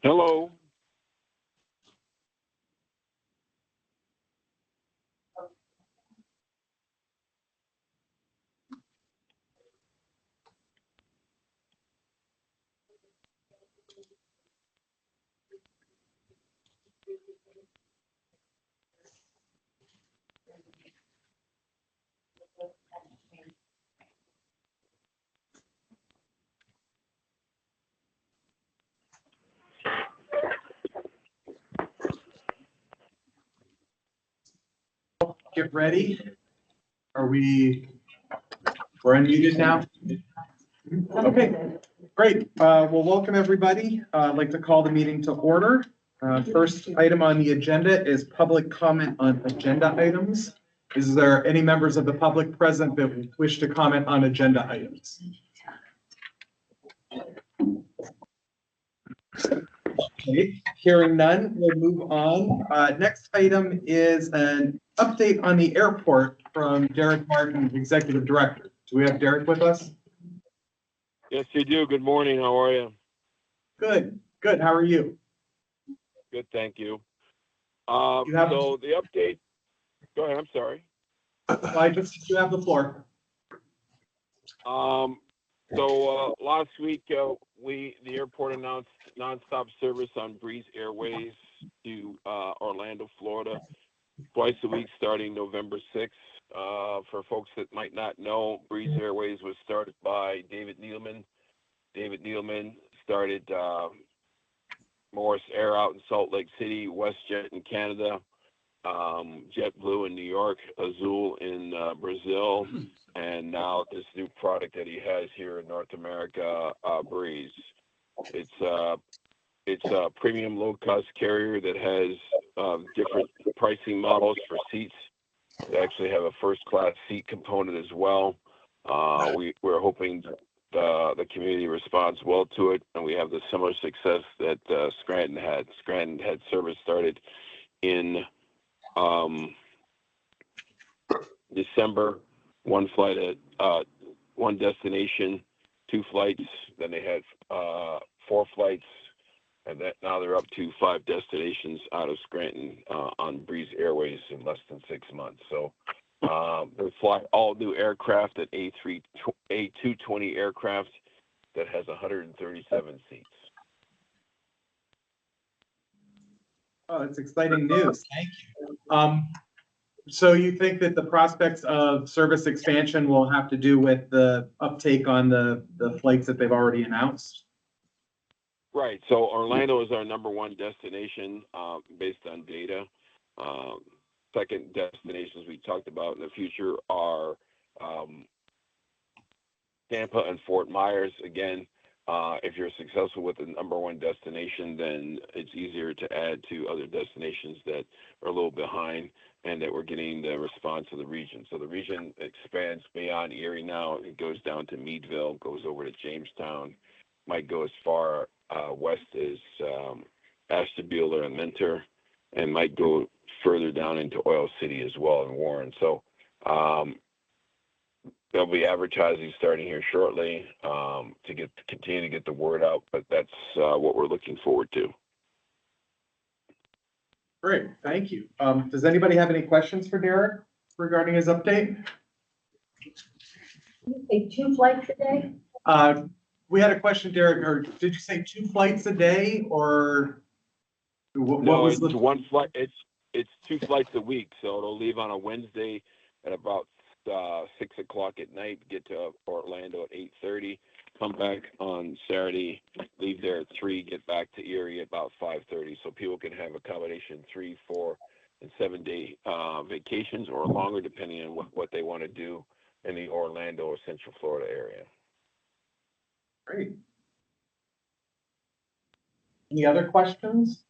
Hello. Get ready. We're unmuted now? Okay, great. Well, welcome everybody. I'd like to call the meeting to order. First item on the agenda is public comment on agenda items. Is there any members of the public present that wish to comment on agenda items? Okay, hearing none, we'll move on. Next item is an update on the airport from Derek Martin, Executive Director. Do we have Derek with us? Yes, you do. Good morning. How are you? Good, good. How are you? Good, thank you. You have- So the update, go ahead, I'm sorry. You have the floor. Last week, the airport announced nonstop service on Breeze Airways to Orlando, Florida, twice a week starting November 6th. For folks that might not know, Breeze Airways was started by David Nealman. David Nealman started Morris Air out in Salt Lake City, WestJet in Canada, JetBlue in New York, Azul in Brazil, and now this new product that he has here in North America, Breeze. It's a premium low-cost carrier that has different pricing models for seats. They actually have a first-class seat component as well. We're hoping the community responds well to it, and we have the similar success that Scranton had. Scranton had service started in December. One flight at one destination, 2 flights. Then they had 4 flights, and now they're up to 5 destinations out of Scranton on Breeze Airways in less than 6 months. So they fly all new aircraft at A220 aircraft that has 137 seats. Oh, that's exciting news. Thank you. So you think that the prospects of service expansion will have to do with the uptake on the flights that they've already announced? Right. So Orlando is our #1 destination based on data. Second destinations we talked about in the future are Tampa and Fort Myers. Again, if you're successful with the #1 destination, then it's easier to add to other destinations that are a little behind and that we're getting the response of the region. So the region expands beyond Erie now. It goes down to Meadville, goes over to Jamestown, might go as far west as Ashtabula and Mentor, and might go further down into Oil City as well in Warren. So there'll be advertising starting here shortly to continue to get the word out, but that's what we're looking forward to. Great, thank you. Does anybody have any questions for Derek regarding his update? You say 2 flights a day? We had a question, Derek, or did you say 2 flights a day, or what No, was it's the... 1 flight. It's 2 flights a week, so it'll leave on a Wednesday at about 6 o'clock at night, get to Orlando at 8:30, come back on Saturday, leave there at 3, get back to Erie at about 5:30, so people can have accommodation 3, 4, and 7-day vacations or longer, depending on what they want to do in the Orlando or Central Florida area. Great. Any other questions?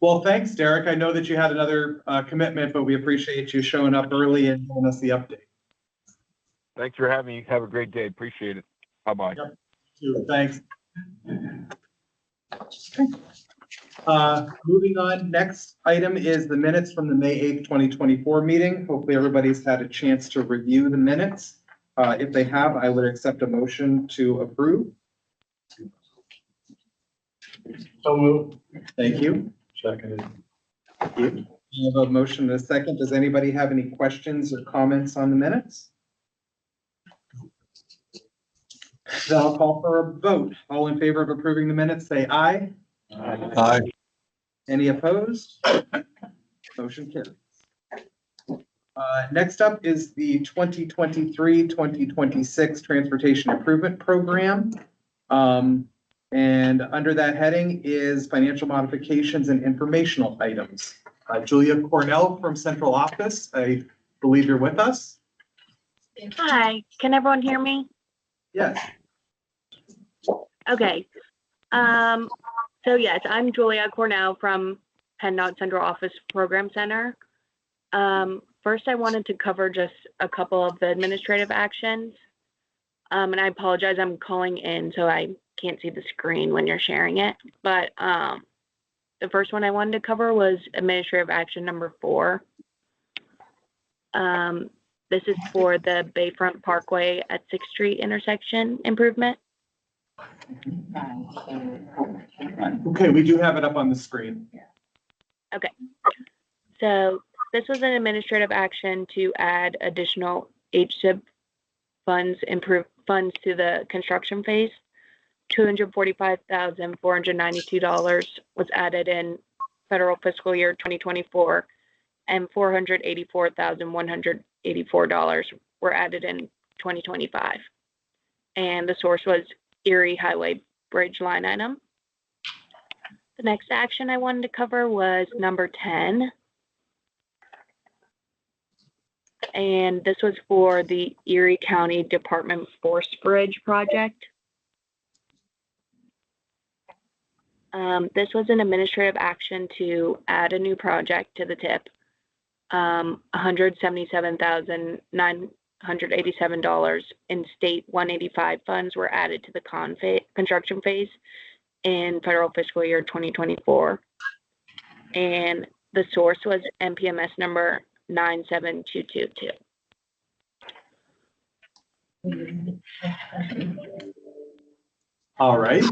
Well, thanks, Derek. I know that you had another commitment, but we appreciate you showing up early and giving us the update. Thanks for having me. Have a great day. Appreciate it. Bye-bye. Yep. Thanks. Moving on, next item is the minutes from the May 8th, 2024 meeting. Hopefully everybody's had a chance to review the minutes. If they have, I would accept a motion to approve. So moved. Thank you. Seconded. Thank you. We have a motion and a second. Does anybody have any questions or comments on the minutes? Then I'll call for a vote. All in favor of approving the minutes, say aye. Aye. Any opposed? Motion carries. Next up is the 2023-2026 Transportation Improvement Program. And under that heading is financial modifications and informational items. Julia Cornell from Central Office, I believe you're with us. Hi, can everyone hear me? Yes. Okay. So yes, I'm Julia Cornell from PennDOT Central Office Program Center. First, I wanted to cover just a couple of the administrative actions. And I apologize, I'm calling in, so I can't see the screen when you're sharing it. But the first one I wanted to cover was administrative action number 4. This is for the Bayfront Parkway at 6th Street intersection improvement. Okay, we do have it up on the screen. Okay. So this was an administrative action to add additional HSIP funds to the construction phase. $245,492 was added in federal fiscal year 2024, and $484,184 were added in 2025. And the source was Erie Highway Bridge line item. The next action I wanted to cover was number 10. And this was for the Erie County Department Force Bridge project. This was an administrative action to add a new project to the TIP. $177,900 $187 in state 185 funds were added to the construction phase in federal fiscal year 2024. And the source was MPMS number 97222. All right.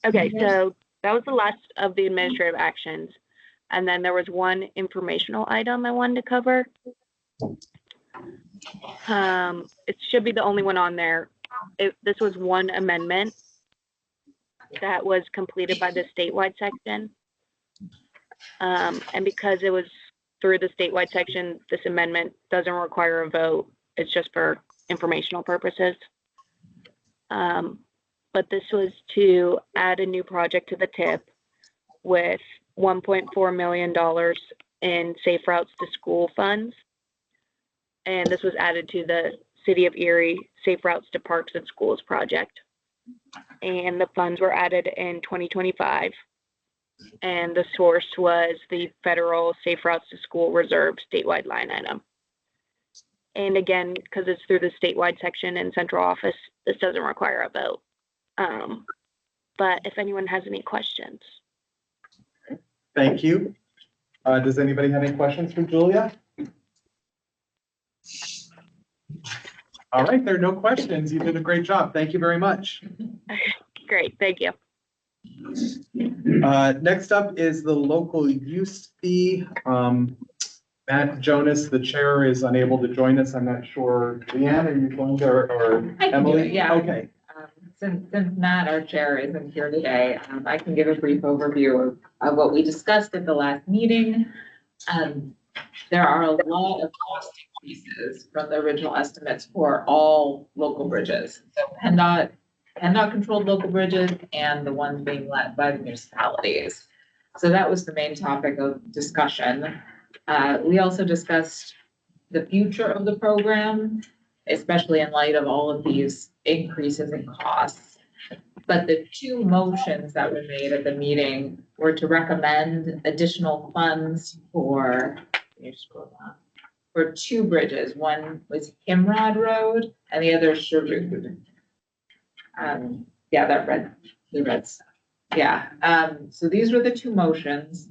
Okay, so that was the last of the administrative actions. And then there was one informational item I wanted to cover. It should be the only one on there. This was one amendment that was completed by the statewide section. And because it was through the statewide section, this amendment doesn't require a vote. It's just for informational purposes. But this was to add a new project to the TIP with $1.4 million in Safe Routes to School funds. And this was added to the City of Erie Safe Routes to Parks and Schools project. And the funds were added in 2025. And the source was the federal Safe Routes to School Reserve statewide line item. And again, because it's through the statewide section and central office, this doesn't require a vote. But if anyone has any questions. Thank you. Does anybody have any questions for Julia? All right, there are no questions. You did a great job. Thank you very much. Great, thank you. Next up is the local use fee. Matt Jonas, the chair, is unable to join us. I'm not sure. Leanne, are you going to, or I can do Emily? it, yeah. Okay. Since Matt, our chair, isn't here today, I can give a brief overview of what we discussed at the last meeting. There are a lot of cost increases from the original estimates for all local bridges. So PennDOT controlled local bridges and the ones being led by the municipalities. So that was the main topic of discussion. We also discussed the future of the program, especially in light of all of these increases in costs. But the two motions that were made at the meeting were to recommend additional funds for two bridges. One was Himrod Road and the other Sherwood. Yeah, the red stuff. Yeah, so these were the two motions.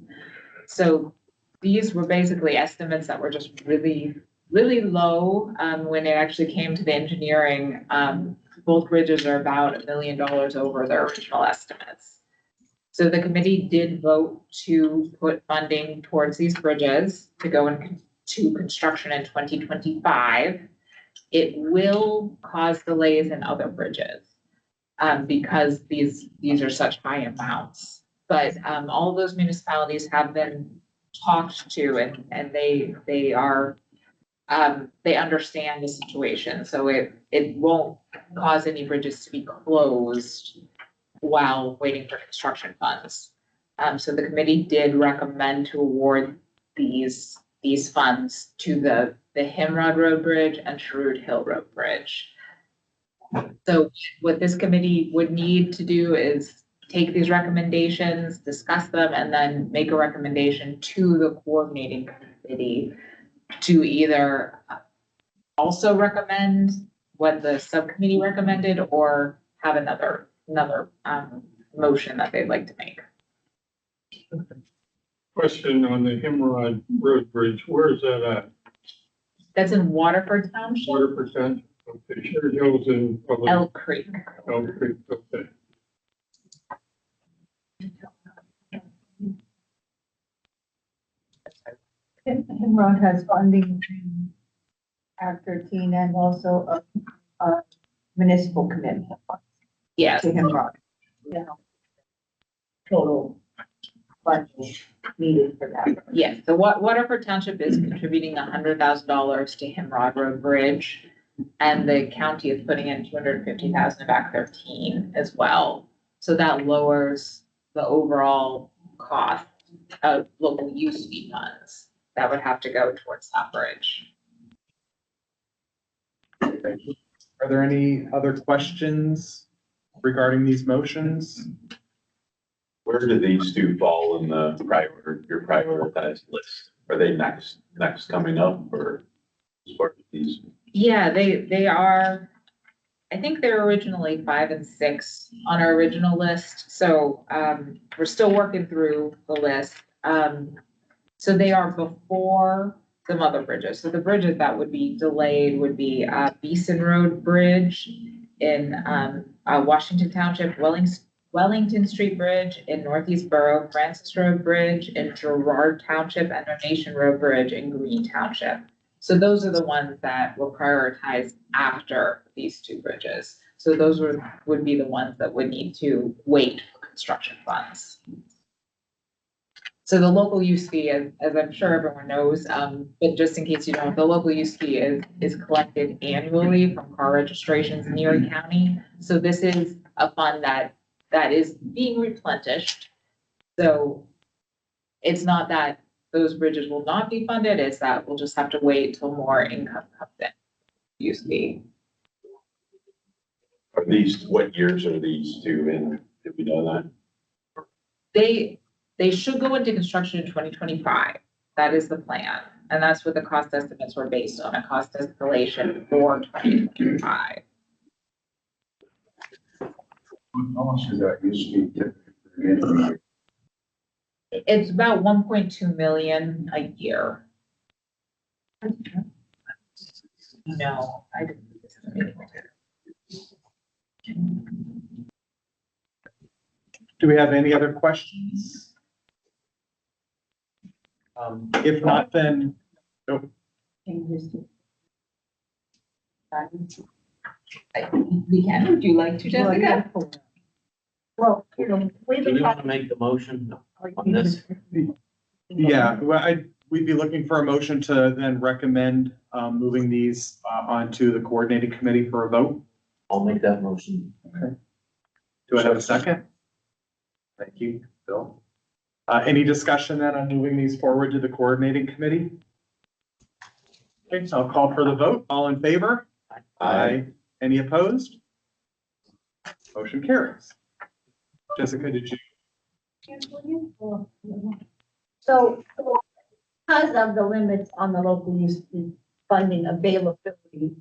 So these were basically estimates that were just really low. When it actually came to the engineering, both bridges are about $1 million over their original estimates. So the committee did vote to put funding towards these bridges to go into construction in 2025. It will cause delays in other bridges because these are such high amounts. But all of those municipalities have been talked to, and they are they understand the situation, so it won't cause any bridges to be closed while waiting for construction funds. So the committee did recommend to award these funds to the Himrod Road Bridge and Sherwood Hill Road Bridge. So what this committee would need to do is take these recommendations, discuss them, and then make a recommendation to the coordinating committee to either also recommend what the subcommittee recommended or have another motion that they'd like to make. Question on the Himrod Road Bridge, where is that at? That's in Waterford Township, 100%? Okay, Sherwood Hills in probably Elk Creek. Elk Creek, okay. Himrod has funding in Act 13 and also a municipal commitment Yes, to Himrod. Yeah. Total budget needed for that. yes. So Waterford Township is contributing $100,000 to Himrod Road Bridge. And the county is putting in $250,000 of Act 13 as well. So that lowers the overall cost of local use fee funds that would have to go towards that bridge. Are there any other questions regarding these motions? Where do these two fall in the your prioritized list? Are they next coming up, or as part of these Yeah, they are, I think they're originally 5 and 6 on our original list, so, we're still working through the list. So they are before some other bridges. So the bridges that would be delayed would be, Beeson Road Bridge in, Washington Township, Wellington Street Bridge in Northeast Borough, Francis Road Bridge in Girard Township, and Donation Road Bridge in Green Township. So those are the ones that were prioritized after these two bridges. So those would be the ones that would need to wait for construction funds. So the local use fee, as I'm sure everyone knows, but just in case you don't, the local use fee is collected annually from car registrations in Erie County. So this is a fund that is being replenished. So it's not that those bridges will not be funded, it's that we'll just have to wait till more income comes in. Use fee. Are these, what years are these two in? Did we know that? They should go into construction in 2025. That is the plan. And that's what the cost estimates were based on, a cost escalation for 2025. How much is that usually typically? It's about 1.2 million a year. No, I didn't. Do we have any other questions? If not, then, We can, would you like to, Jessica? Well, you know, we've Do been we want to talking. make the motion on this? yeah, well, we'd be looking for a motion to then recommend, moving these, onto the coordinating committee for a vote. I'll make that motion. Do I have a second? Thank you, Bill. Any discussion then on moving these forward to the coordinating committee? Okay, so I'll call for the vote. All in favor? Aye. Any opposed? Motion carries. Jessica, did you? So, because of the limits on the local use fee funding availability,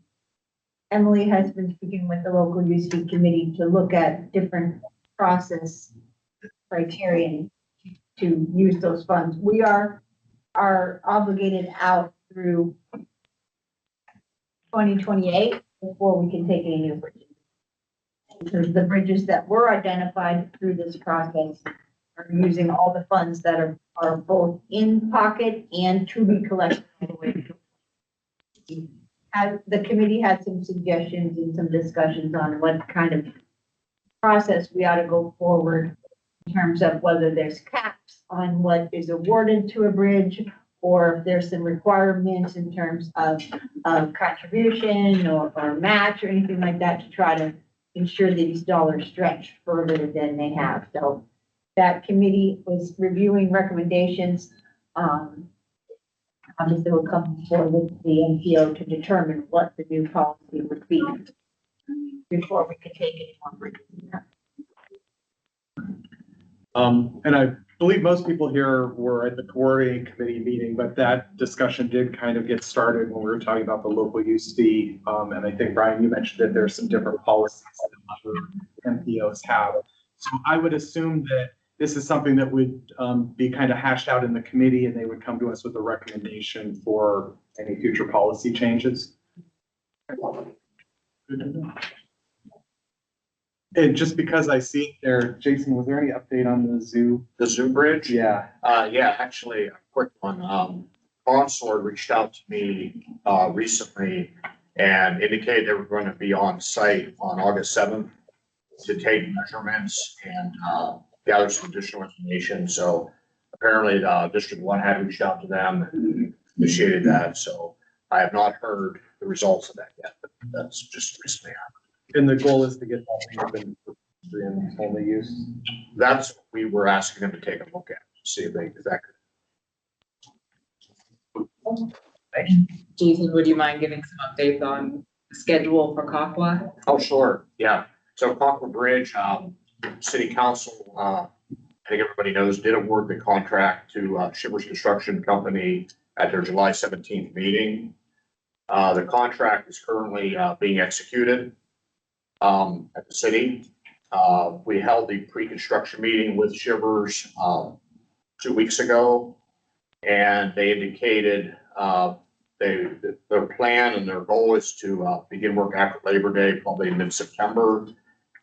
Emily has been speaking with the local use fee committee to look at different process criterion to use those funds. We are obligated out through 2028 before we can take any new bridges. Because the bridges that were identified through this process are using all the funds that are both in pocket and to be collected. As the committee had some suggestions and some discussions on what kind of process we ought to go forward in terms of whether there's caps on what is awarded to a bridge, or if there's some requirements in terms of contribution or match or anything like that to try to ensure that these dollars stretch further than they have. So that committee was reviewing recommendations. Obviously, we'll come before the MPO to determine what the new policy would be before we could take any more bridges. And I believe most people here were at the coordinating committee meeting, but that discussion did kind of get started when we were talking about the local use fee. And I think, Brian, you mentioned that there's some different policies that other MPOs have. So I would assume that this is something that would be kind of hashed out in the committee, and they would come to us with a recommendation for any future policy changes. Good to know. And just because I see it there, Jason, was there any update on the zoo? The Zoo Bridge? Yeah. Yeah, actually, a quick one. Consular reached out to me, recently and indicated they were going to be on site on August 7th to take measurements and, gather some additional information. So apparently, District 1 had reached out to them and initiated that. So I have not heard the results of that yet, but that's just recently happened. And the goal is to get that open for only use. That's what we were asking them to take a look at, see if they, if that could. Jason, would you mind giving some updates on the schedule for Kakwa? Oh, sure, yeah. So Concord Bridge, City Council, I think everybody knows, did award the contract to Shivers Construction Company at their July 17th meeting. The contract is currently, being executed, at the city. We held the pre-construction meeting with Shivers, 2 weeks ago. And they indicated, their plan and their goal is to, begin work after Labor Day, probably mid-September.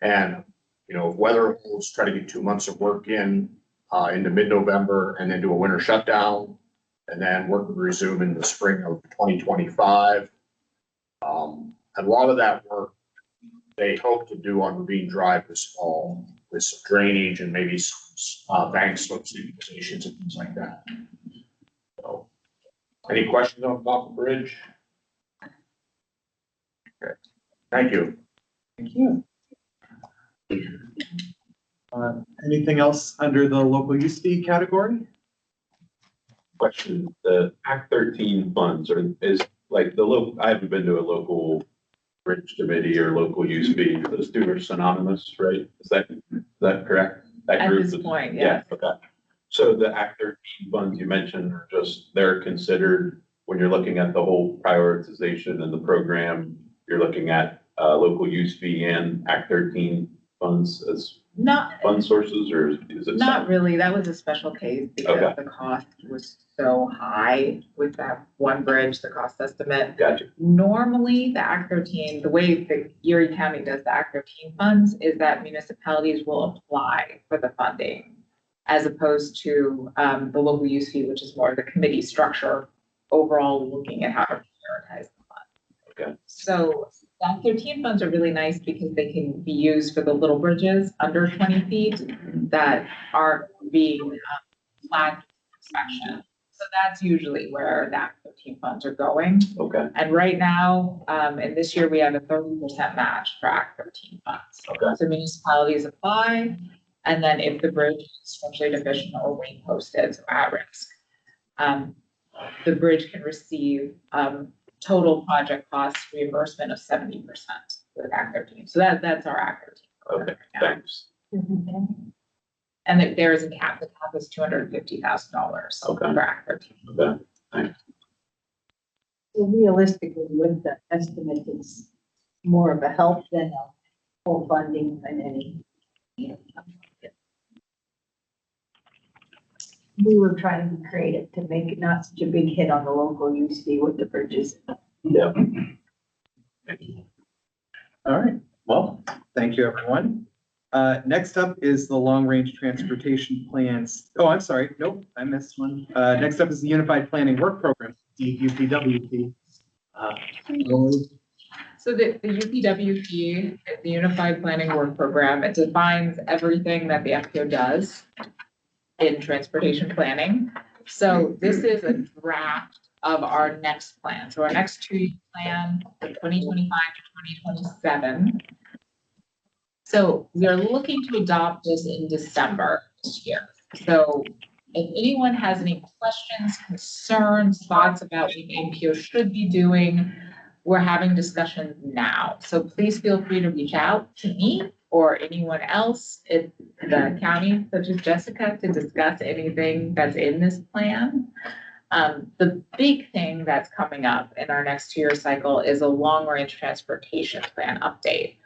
And, you know, if weather holds, try to get 2 months of work into mid-November, and then do a winter shutdown. And then work will resume in the spring of 2025. A lot of that work they hope to do on Ravine Drive this fall with some drainage and maybe some bank slope stabilizations and things like that. So, any questions on the bridge? Okay, thank you. Thank you. Anything else under the local use fee category? Question, the Act 13 funds is like I haven't been to a local bridge committee or local use fee. Those two are synonymous, right? Is that correct? That At group this is- point, yeah. Okay. So the Act 13 funds you mentioned are they're considered when you're looking at the whole prioritization and the program, you're looking at local use fee and Act 13 funds as Not, fund sources, or is it? not really. That was a special case because Okay. the cost was so high with that one bridge, the cost estimate. Gotcha. Normally, the Act 13, the way the Erie County does the Act 13 funds is that municipalities will apply for the funding as opposed to the local use fee, which is more the committee structure overall looking at how to prioritize the fund. Okay. So Act 13 funds are really nice because they can be used for the little bridges under 20 feet that aren't being flagged for inspection. So that's usually where the Act 13 funds are going. Okay. And right now, and this year we have a 30% match for Act 13 funds. Okay. So municipalities apply, and then if the bridge is structurally deficient or weight posted, so at risk, the bridge can receive total project cost reimbursement of 70% with Act 13. So that's our Act 13. Okay. right now. Thanks. And there is a cap. The cap is $250,000 Okay. for Act 13. Okay. So realistically, with the estimate, it's more of a help than a full funding than any. We were trying to be creative to make it not such a big hit on the local use fee with the bridges. Yeah. All right, well, thank you, everyone. Next up is the long-range transportation plans. Oh, I'm sorry, nope, I missed one. Next up is the Unified Planning Work Program, the UPWP. So the UPWP is the Unified Planning Work Program. It defines everything that the MPO does in transportation planning. So this is a draft of our next plan. So our next 2-year plan, the 2025 to 2027. So we are looking to adopt this in December this year. So if anyone has any questions, concerns, thoughts about what the MPO should be doing, we're having discussions now. So please feel free to reach out to me or anyone else at the county, such as Jessica, to discuss anything that's in this plan. The big thing that's coming up in our next 2-year cycle is a long-range transportation plan update.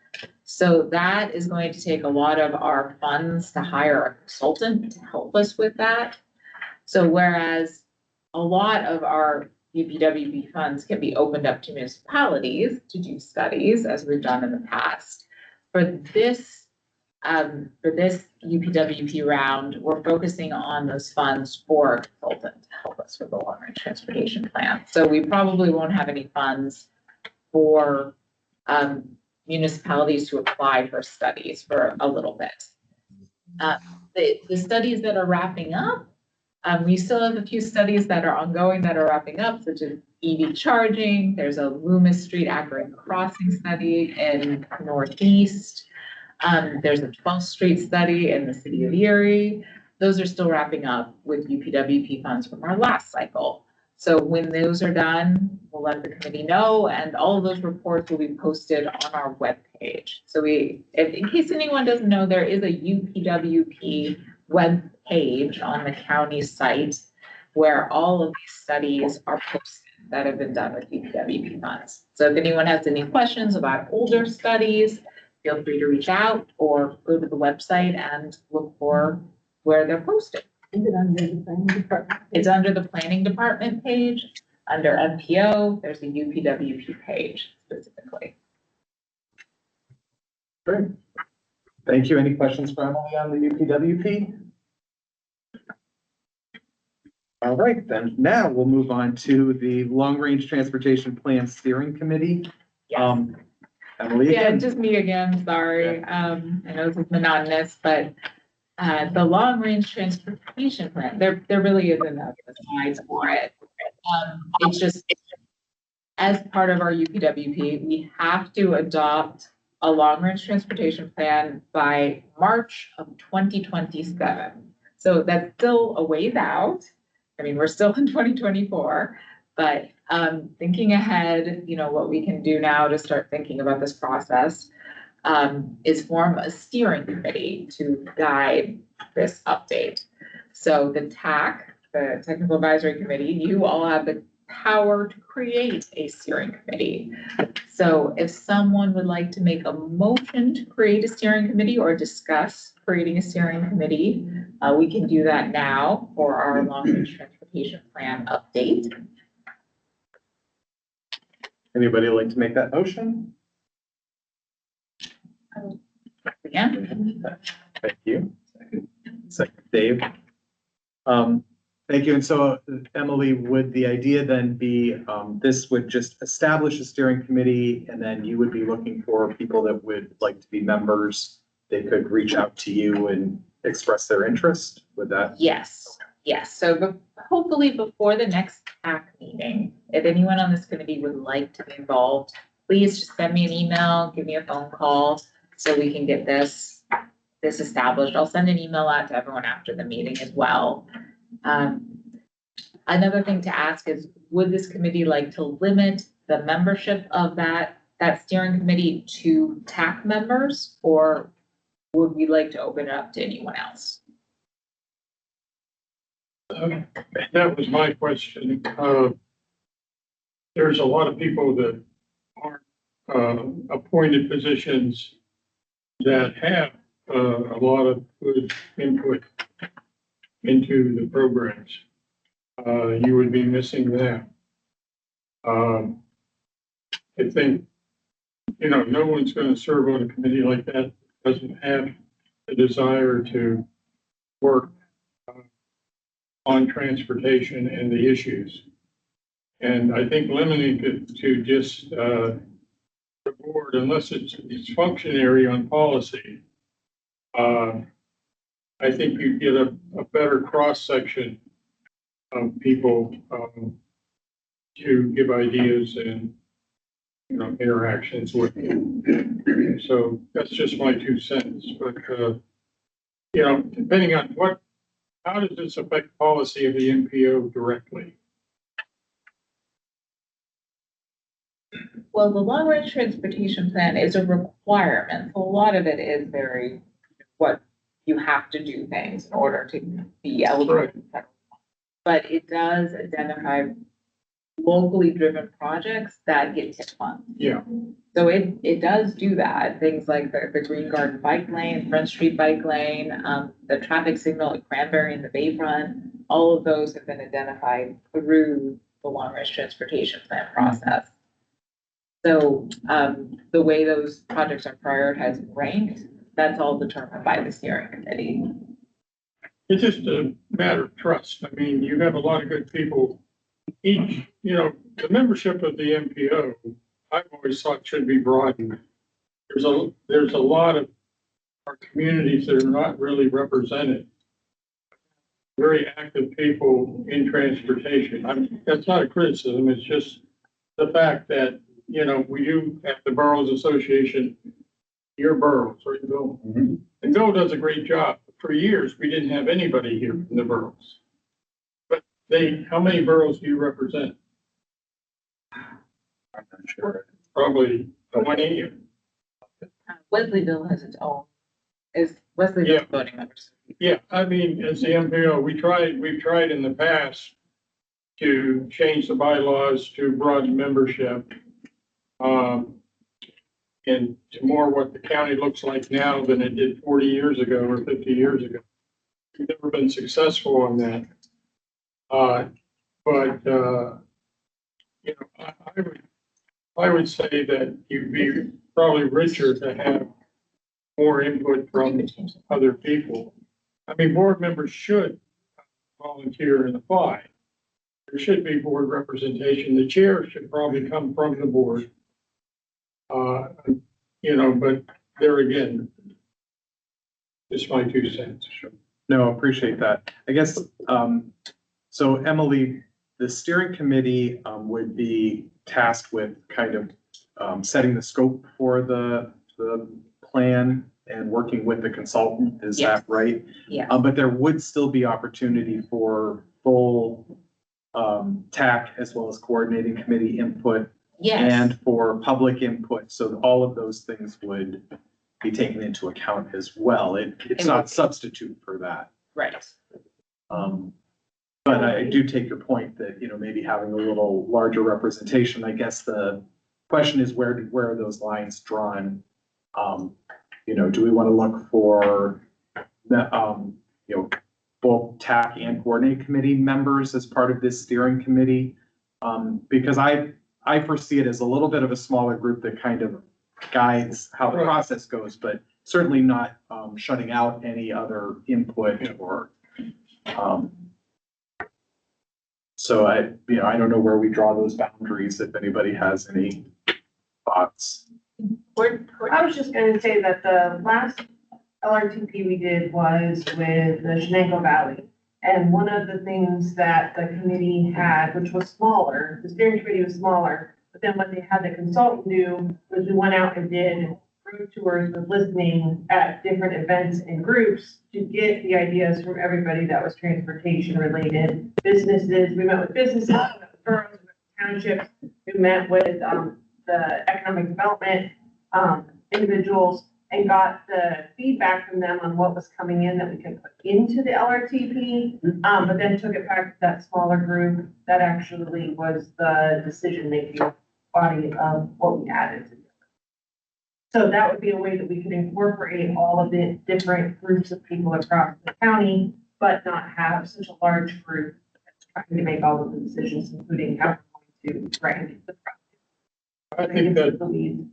So that is going to take a lot of our funds to hire a consultant to help us with that. So whereas a lot of our UPWP funds can be opened up to municipalities to do studies, as we've done in the past, for this UPWP round, we're focusing on those funds for a consultant to help us with the long-range transportation plan. So we probably won't have any funds for municipalities to apply for studies for a little bit. The studies that are wrapping up, we still have a few studies that are ongoing that are wrapping up, such as EV charging. There's a Loomis Street Akron crossing study in Northeast. There's a 12th Street study in the city of Erie. Those are still wrapping up with UPWP funds from our last cycle. So when those are done, we'll let the committee know, and all of those reports will be posted on our webpage. So in case anyone doesn't know, there is a UPWP webpage on the county site where all of these studies are posted. that have been done with UPWP funds. So if anyone has any questions about older studies, feel free to reach out or go to the website and look for where they're posted. Is it under the planning department? It's under the planning department page, under MPO, there's a UPWP page specifically. Great. Thank you. Any questions for Emily on the UPWP? All right, then now we'll move on to the Long Range Transportation Plan Steering Committee. Emily Yeah, again. just me again, sorry. I know this is monotonous, but the long range transportation plan, there really isn't a slide for it. It's just, as part of our UPWP, we have to adopt a long range transportation plan by March of 2027. So that's still a ways out. I mean, we're still in 2024, but thinking ahead, you know, what we can do now to start thinking about this process is form a steering committee to guide this update. So the TAC, the Technical Advisory Committee, you all have the power to create a steering committee. So if someone would like to make a motion to create a steering committee or discuss creating a steering committee, we can do that now for our long-range transportation plan update. Anybody like to make that motion? Yeah. Thank you. Second, Dave. Thank you. And so Emily, would the idea then be, this would just establish a steering committee and then you would be looking for people that would like to be members? They could reach out to you and express their interest? Would that? Yes, yes. So hopefully before the next TAC meeting, if anyone on this committee would like to be involved, please just send me an email, give me a phone call so we can get this established. I'll send an email out to everyone after the meeting as well. Another thing to ask is, would this committee like to limit the membership of that steering committee to TAC members, or would we like to open it up to anyone else? That was my question. There's a lot of people that aren't appointed positions that have a lot of good input into the programs. You would be missing that. I think, you know, no one's going to serve on a committee like that, doesn't have a desire to work on transportation and the issues. And I think limiting it to just the board, unless it's functionary on policy, I think you get a better cross-section of people to give ideas and, you know, interactions with you. So that's just my 2 cents. But, you know, depending on how does this affect policy of the MPO directly? Well, the long range transportation plan is a requirement. So a lot of it is very what you have to do things in order to be eligible. Right. But it does identify locally driven projects that get TIP funds. Yeah. So it does do that. Things like the Green Garden Bike Lane, Front Street Bike Lane, the traffic signal at Cranberry and the Bayfront, all of those have been identified through the long range transportation plan process. So the way those projects are prioritized and ranked, that's all determined by the steering committee. It's just a matter of trust. I mean, you have a lot of good people. Each, you know, the membership of the MPO, I've always thought should be broadened. There's a lot of our communities that are not really represented. Very active people in transportation. That's not a criticism. It's just the fact that, you know, we do have the Boroughs Association, your boroughs, right, Bill? Mm-hmm. And Bill does a great job. For years, we didn't have anybody here from the boroughs. But how many boroughs do you represent? I'm not sure. Probably 20. Wesleyville has its own, Wesleyville Yeah. voting members. Yeah, I mean, as the MPO, we've tried in the past to change the bylaws to broaden membership. And to more what the county looks like now than it did 40 years ago or 50 years ago. We've never been successful on that. You know, I would say that you'd be probably richer to have more input from other people. I mean, board members should volunteer and apply. There should be board representation. The chair should probably come from the board. You know, but there again, just my 2 cents. No, appreciate that. I guess, so Emily, the steering committee, would be tasked with kind of, setting the scope for the plan and working with the consultant. Is Yes. that right? Yeah. But there would still be opportunity for full, TAC as well as coordinating committee input Yes, and for public input. So all of those things would be taken into account as well. It's It not would. substitute for that. right. But I do take your point that, you know, maybe having a little larger representation, I guess the question is where are those lines drawn? You know, do we want to look for the, you know, both TAC and coordinating committee members as part of this steering committee? Because I foresee it as a little bit of a smaller group that kind of guides how the Right. process goes, but certainly not, shutting out any other input or, so I don't know where we draw those boundaries, if anybody has any thoughts. I was just gonna say that the last LRTP we did was with the Shenango Valley. And one of the things that the committee had, which was smaller, the steering committee was smaller, but then what they had the consultant do was we went out and did group tours with listening at different events and groups to get the ideas from everybody that was transportation related. Businesses, we met with businesses, we met with boroughs, we met with townships, we met with, the economic development, individuals, and got the feedback from them on what was coming in that we could put into the LRTP. But then took it back to that smaller group that actually was the decision-making body of what we added. So that would be a way that we could incorporate all of the different groups of people across the county, but not have such a large group that's trying to make all of the decisions, including how we're going to rank the I think that, the lead.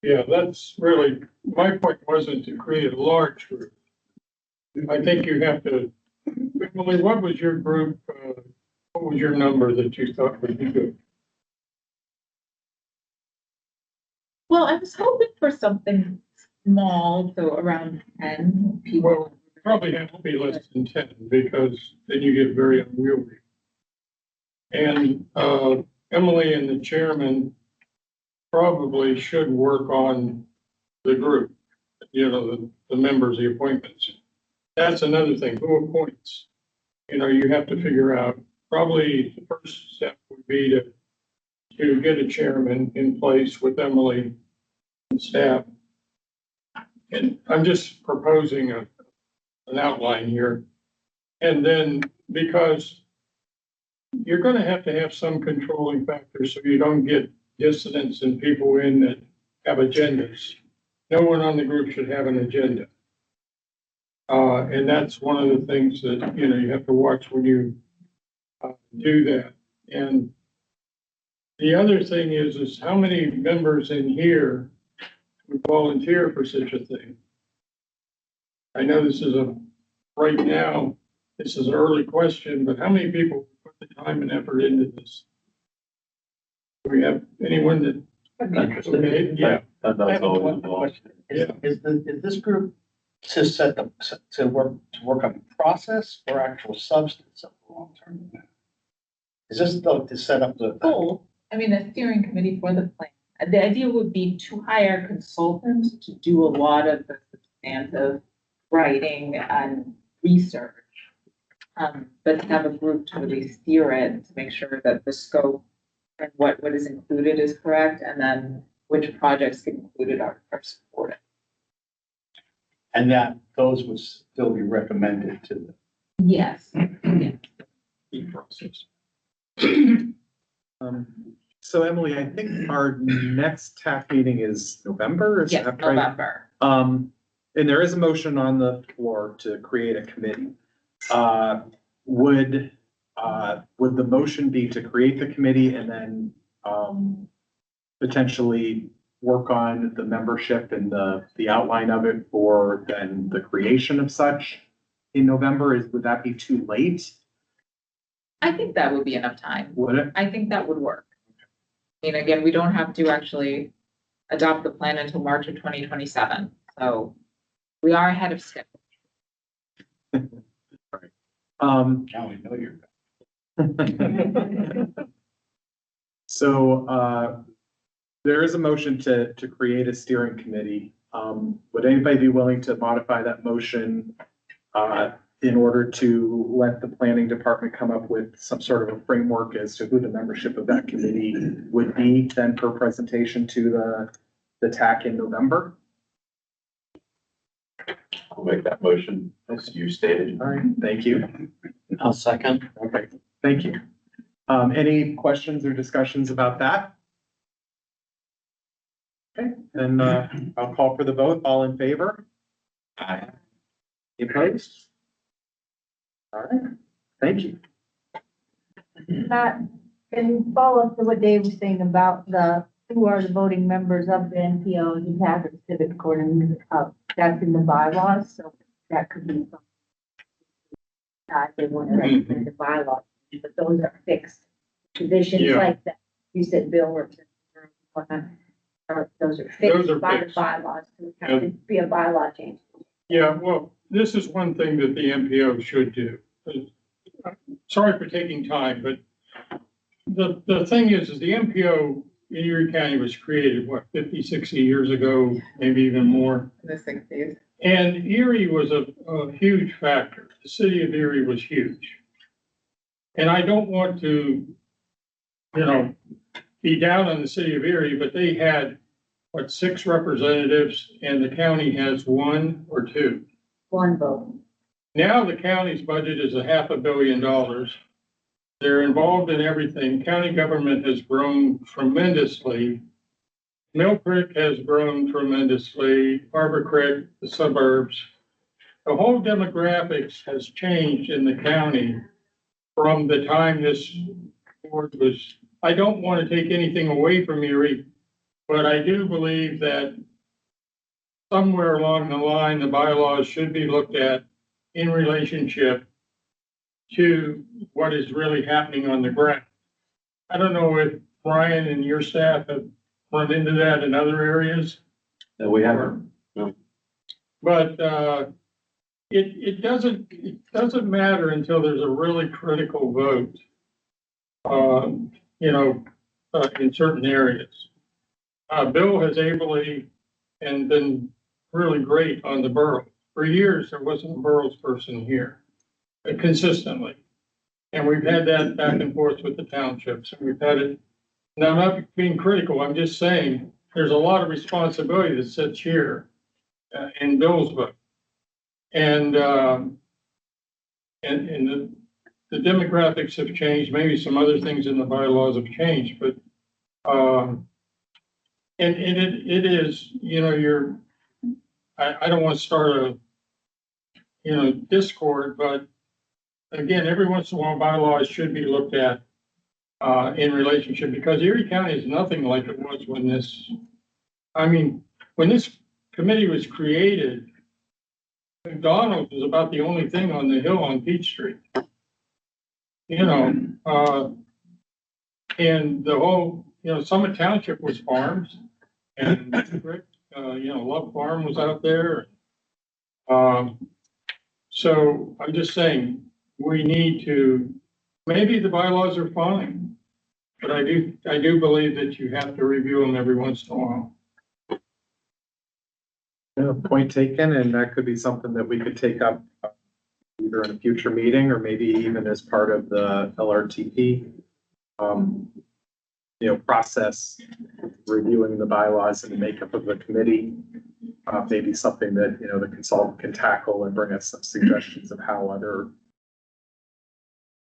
yeah, that's really, my point wasn't to create a large group. I think you have to, Emily, what was your group, what was your number that you thought would be good? Well, I was hoping for something small, so around 10 people. Well, probably have to be less than 10 because then you get very unwieldy. And Emily and the chairman probably should work on the group, you know, the members, the appointments. That's another thing, who appoints? You know, you have to figure out, probably the first step would be to get a chairman in place with Emily and staff. And I'm just proposing an outline here. And then, because you're gonna have some controlling factors so you don't get dissidents and people in that have agendas. No one on the group should have an agenda. And that's one of the things that, you know, you have to watch when you do that. And the other thing is how many members in here would volunteer for such a thing? I know this is right now, this is an early question, but how many people put the time and effort into this? Do we have anyone that? Okay, yeah. That's always involved. Yeah. Is this group to work on the process or actual substance of the long-term plan? Is this to set up the? Goal, I mean, the steering committee for the plan. The idea would be to hire consultants to do a lot of the substantive writing and research. But to have a group to really steer it, to make sure that the scope and what is included is correct, and then which projects get included are supported. And that those would still be recommended to the. Yes. Process. So Emily, I think our next TAC meeting is November, is Yes, that right? November. And there is a motion on the floor to create a committee. Would the motion be to create the committee and then, potentially work on the membership and the outline of it for then the creation of such in November? Would that be too late? I think that would be enough time. Would it? I think that would work. I mean, again, we don't have to actually adopt the plan until March of 2027, so we are ahead of schedule. Now we know you're. So, there is a motion to create a steering committee. Would anybody be willing to modify that motion, in order to let the planning department come up with some sort of a framework as to who the membership of that committee would be then for presentation to the TAC in November? I'll make that motion as you stated. All right, thank you. I'll second. Okay, thank you. Any questions or discussions about that? Okay, then, I'll call for the vote. All in favor? Aye. Any opposed? All right, thank you. That, and follow up to what Dave was saying about who are the voting members of the NPO and TAC or civic court, and that's in the bylaws, so that could be something. They want to recommend the bylaws, but those are fixed positions Yeah. like that. You said Bill or those are Those fixed are by the fixed. bylaws, so it has to be a bylaw change. Yeah, well, this is one thing that the MPO should do. Sorry for taking time, but the thing is the MPO in Erie County was created, what, 50, 60 years ago, maybe even more. In the 60s. And Erie was a huge factor. The city of Erie was huge. And I don't want to, be down on the city of Erie, but they had, 6 representatives, and the county has 1 or 2. One vote. Now the county's budget is $500 million. They're involved in everything. County government has grown tremendously. Mill Creek has grown tremendously. Harbor Creek, the suburbs. The whole demographics has changed in the county from the time this board was. I don't want to take anything away from Erie, but I do believe that somewhere along the line, the bylaws should be looked at in relationship to what is really happening on the ground. I don't know if Brian and your staff have run into that in other areas. No, we haven't. But it doesn't matter until there's a really critical vote, in certain areas. Bill has ably and been really great on the borough. For years, there wasn't a boroughs person here consistently. And we've had that back and forth with the townships, and we've had it. Now, I'm not being critical, I'm just saying, there's a lot of responsibility that sits here in Bill's book. And the demographics have changed, maybe some other things in the bylaws have changed, but and it is, I don't want to start a, discord, but again, every once in a while, bylaws should be looked at in relationship, because Erie County is nothing like it was when this committee was created. McDonald's was about the only thing on the hill on Peach Street. And the whole, Summit Township was farms, and Love Farm was out there. So I'm just saying, we need to, maybe the bylaws are fine, but I do believe that you have to review them every once in a while. Yeah, point taken, and that could be something that we could take up either in a future meeting or maybe even as part of the LRTP process, reviewing the bylaws and the makeup of the committee. Maybe something that, the consultant can tackle and bring us some suggestions of how other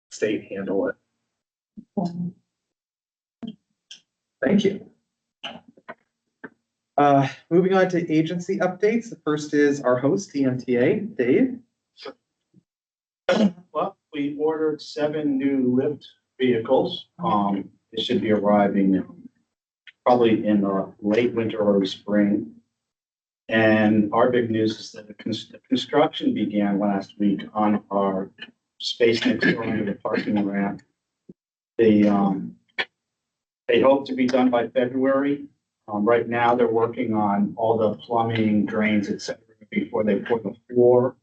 state handle it. Thank you. Moving on to agency updates. The first is our host, EMTA, Dave. Well, we ordered 7 new lift vehicles. They should be arriving probably in the late winter or spring. And our big news is that the construction began last week on our space next door under the parking ramp. They hope to be done by February. Right now, they're working on all the plumbing, drains, et cetera, before they pour the floor.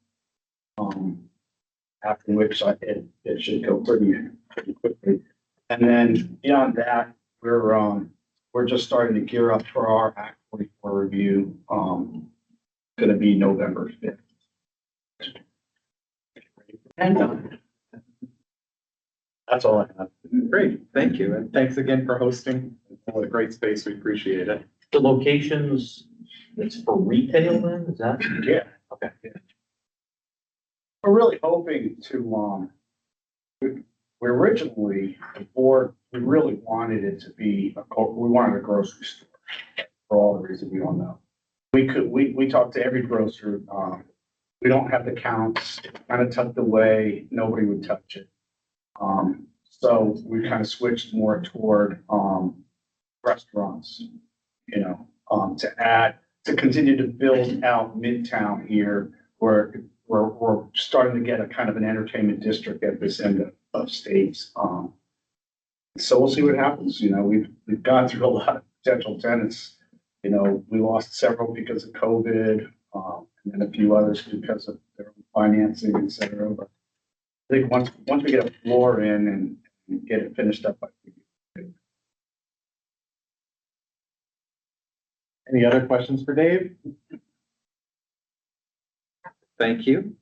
After which it should go pretty quickly. And then beyond that, we're just starting to gear up for our Act 44 review. Gonna be November 5th. And that's all I have. Great, thank you. And thanks again for hosting. What a great space. We appreciate it. The locations, it's for retail then, is that? Yeah. Okay. We're really hoping to, we originally, the board, we really wanted it to be, we wanted a grocery store for all the reasons we all know. We talked to every grocer, we don't have the counts, it's kind of tucked away, nobody would touch it. So we kind of switched more toward, restaurants, you know, to continue to build out Midtown here, where we're starting to get a kind of an entertainment district at this end of states. So we'll see what happens. You know, we've gone through a lot of potential tenants. You know, we lost several because of COVID, and then a few others because of their financing, et cetera. But I think once we get a floor in and get it finished up, I think. Any other questions for Dave? Thank you.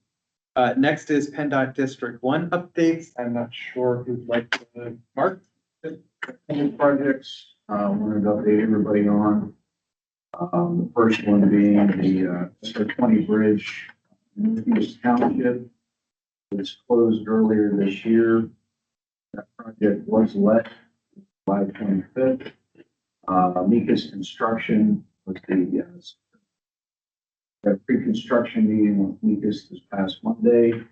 Next is PennDOT District 1 updates. I'm not sure who'd like to, Mark? Any projects, wanted to update everybody on. The first one being the SR20 bridge in East Township. It was closed earlier this year. That project was let July 25th. Mika's Construction was the pre-construction meeting with Mika's this past Monday.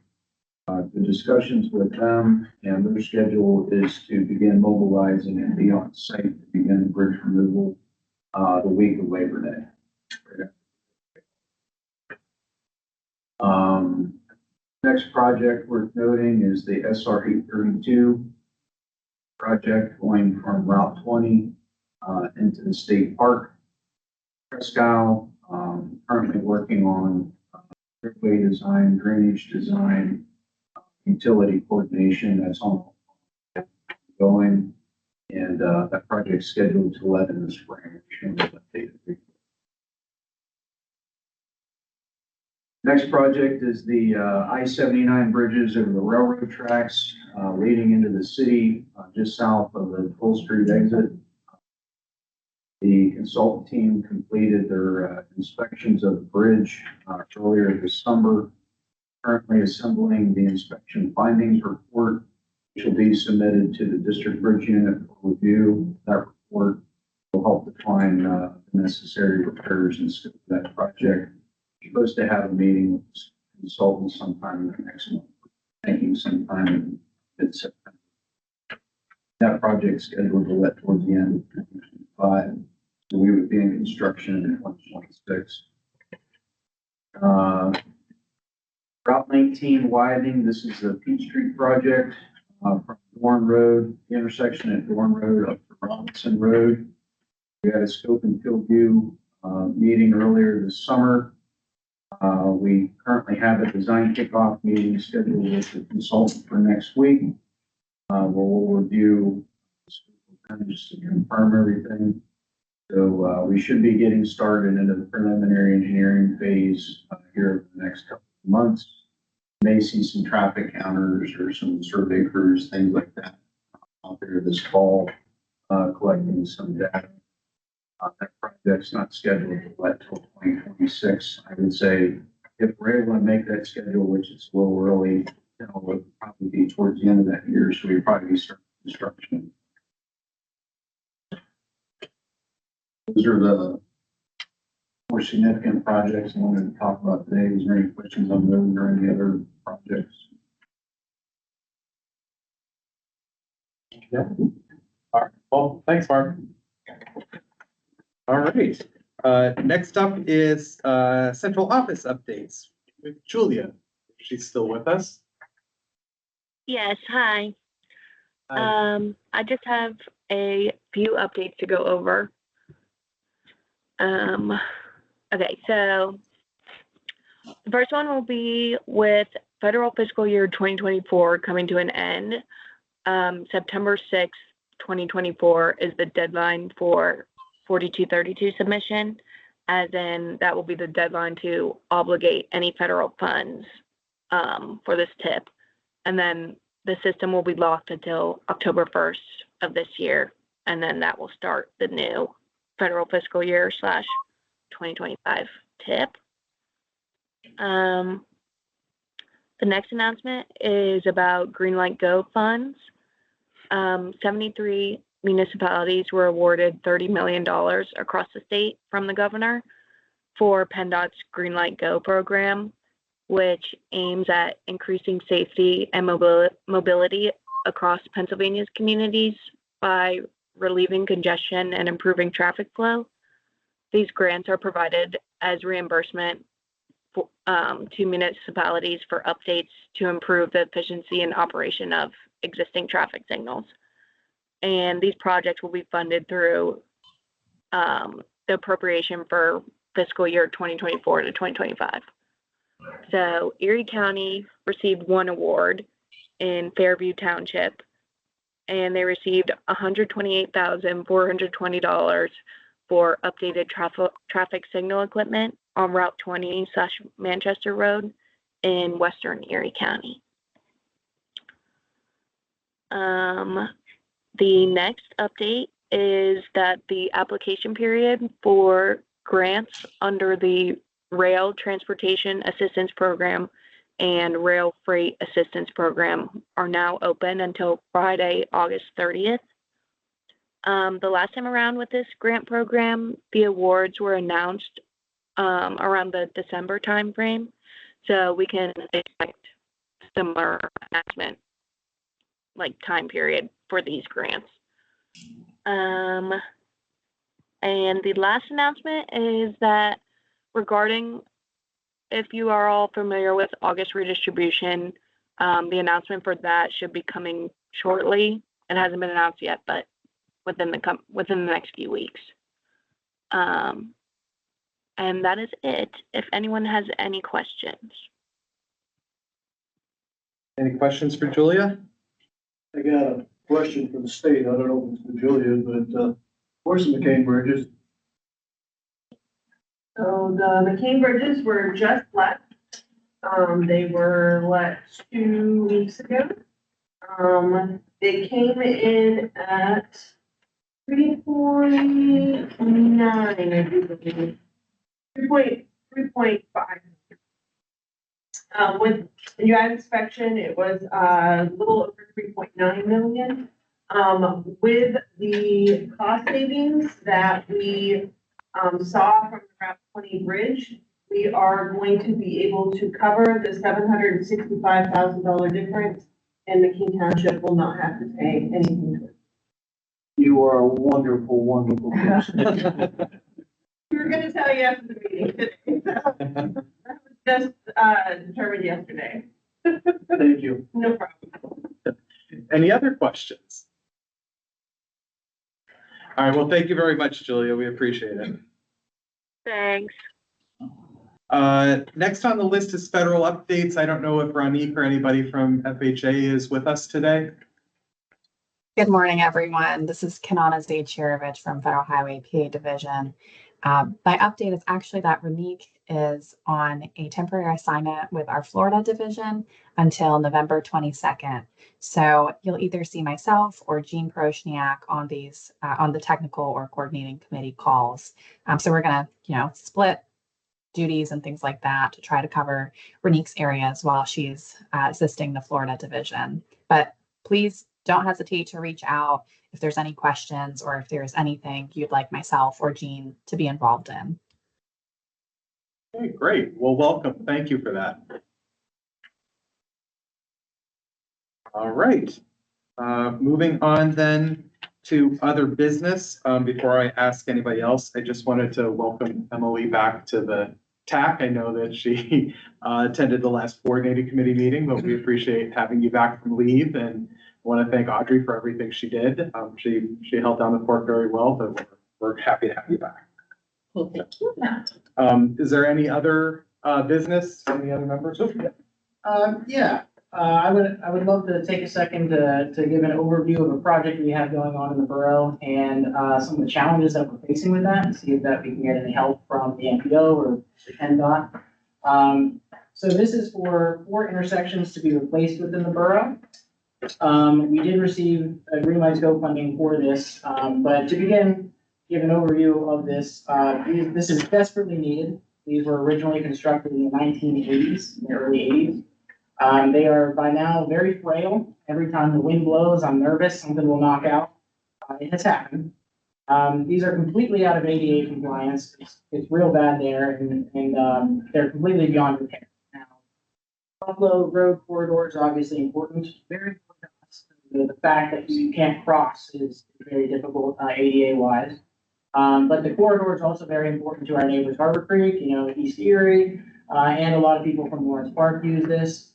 The discussions with them and their schedule is to begin mobilizing and be on site to begin the bridge removal the week of Labor Day. Next project worth noting is the SR 832 project going from Route 20 into the state park. Prescal, currently working on roadway design, drainage design, utility coordination. That's all going, and that project's scheduled to let in the spring. Next project is the I-79 bridges over the railroad tracks leading into the city just south of the Full Street exit. The consultant team completed their inspections of the bridge earlier this summer. Currently assembling the inspection findings report, which will be submitted to the district bridge unit for review. That report will help define the necessary repairs and scope of that project. We're supposed to have a meeting with the consultant sometime in the next month. Thinking sometime in mid-September. That project is scheduled to let towards the end of 2025. So we would be in construction in 2026. Route 19 widening. This is the Peach Street project from Dorn Road, the intersection at Dorn Road up to Robinson Road. We had a scope and field view meeting earlier this summer. We currently have a design kickoff meeting scheduled with the consultant for next week. We'll review just to confirm everything. So we should be getting started into the preliminary engineering phase here over the next couple of months. May see some traffic counters or some survey crews, things like that out there this fall, collecting some data. That project's not scheduled to let till 2026. I would say if we're able to make that schedule, which is a little early, it would probably be towards the end of that year. So we'd probably be starting construction. Those are the more significant projects I wanted to talk about today. Is there any questions on those or any other projects? Yeah. All right. Well, thanks, Mark. All right. Next up is central office updates with Julia. She's still with us. Yes, hi. Hi. I just have a few updates to go over. Okay, so the first one will be with federal fiscal year 2024 coming to an end. September 6th, 2024 is the deadline for 4232 submission, as in that will be the deadline to obligate any federal funds for this TIP. And then the system will be locked until October 1st of this year, and then that will start the new federal fiscal year / 2025 TIP. The next announcement is about Greenlight Go funds. 73 municipalities were awarded $30 million across the state from the governor for PennDOT's Greenlight Go program, which aims at increasing safety and mobility across Pennsylvania's communities by relieving congestion and improving traffic flow. These grants are provided as reimbursement to municipalities for updates to improve the efficiency and operation of existing traffic signals. And these projects will be funded through the appropriation for fiscal year 2024 to 2025. So Erie County received one award in Fairview Township, and they received $128,420 for updated traffic signal equipment on Route 20 / Manchester Road in Western Erie County. The next update is that the application period for grants under the Rail Transportation Assistance Program and Rail Freight Assistance Program are now open until Friday, August 30th. The last time around with this grant program, the awards were announced around the December timeframe, so we can expect similar announcement like time period for these grants. And the last announcement is that regarding, if you are all familiar with August redistribution, the announcement for that should be coming shortly. It hasn't been announced yet, but within the next few weeks. And that is it. If anyone has any questions. Any questions for Julia? I got a question for the state. I don't know if it's for Julia, but where's the McCain bridges? So the McCain bridges were just let. They were let 2 weeks ago. They came in at 3.9, I believe. 3.5. With the UI inspection, it was a little over 3.9 million. With the cost savings that we saw from the Route 20 bridge, we are going to be able to cover the $765,000 difference, and McKean Township will not have to pay anything. You are a wonderful, wonderful person. We were gonna tell you after the meeting today. That was just determined yesterday. Thank you. No problem. Any other questions? All right, well, thank you very much, Julia. We appreciate it. Thanks. Next on the list is federal updates. I don't know if Ronique or anybody from FHA is with us today. Good morning, everyone. This is Kanana Zachirovich from Federal Highway PA Division. My update is actually that Ronique is on a temporary assignment with our Florida division until November 22nd. So you'll either see myself or Jean Proshniak on these on the technical or coordinating committee calls. So we're gonna, split duties and things like that to try to cover Ronique's areas while she's assisting the Florida division. But please don't hesitate to reach out if there's any questions or if there's anything you'd like myself or Jean to be involved in. Okay, great. Well, welcome. Thank you for that. All right. Moving on then to other business. Before I ask anybody else, I just wanted to welcome Emily back to the TAC. I know that she attended the last coordinating committee meeting, but we appreciate having you back from leave, and I want to thank Audrey for everything she did. She held down the fort very well, but we're happy to have you back. Well, thank you. Is there any other business? Any other members? I would love to take a second to give an overview of a project we have going on in the borough and some of the challenges that we're facing with that, and see if that we can get any help from the MPO or the PennDOT. So this is for 4 intersections to be replaced within the borough. We did receive a Green Lights Go funding for this, but to begin, give an overview of this. This is desperately needed. These were originally constructed in the 1980s, in the early 80s. They are by now very frail. Every time the wind blows, I'm nervous, something will knock out. It has happened. These are completely out of ADA compliance. It's real bad there, and they're completely beyond repair. Now, Buffalo Road corridor is obviously important, very important to us. The fact that you can't cross is very difficult ADA wise. But the corridor is also very important to our neighbors, Harbor Creek, East Erie, and a lot of people from Lawrence Park use this.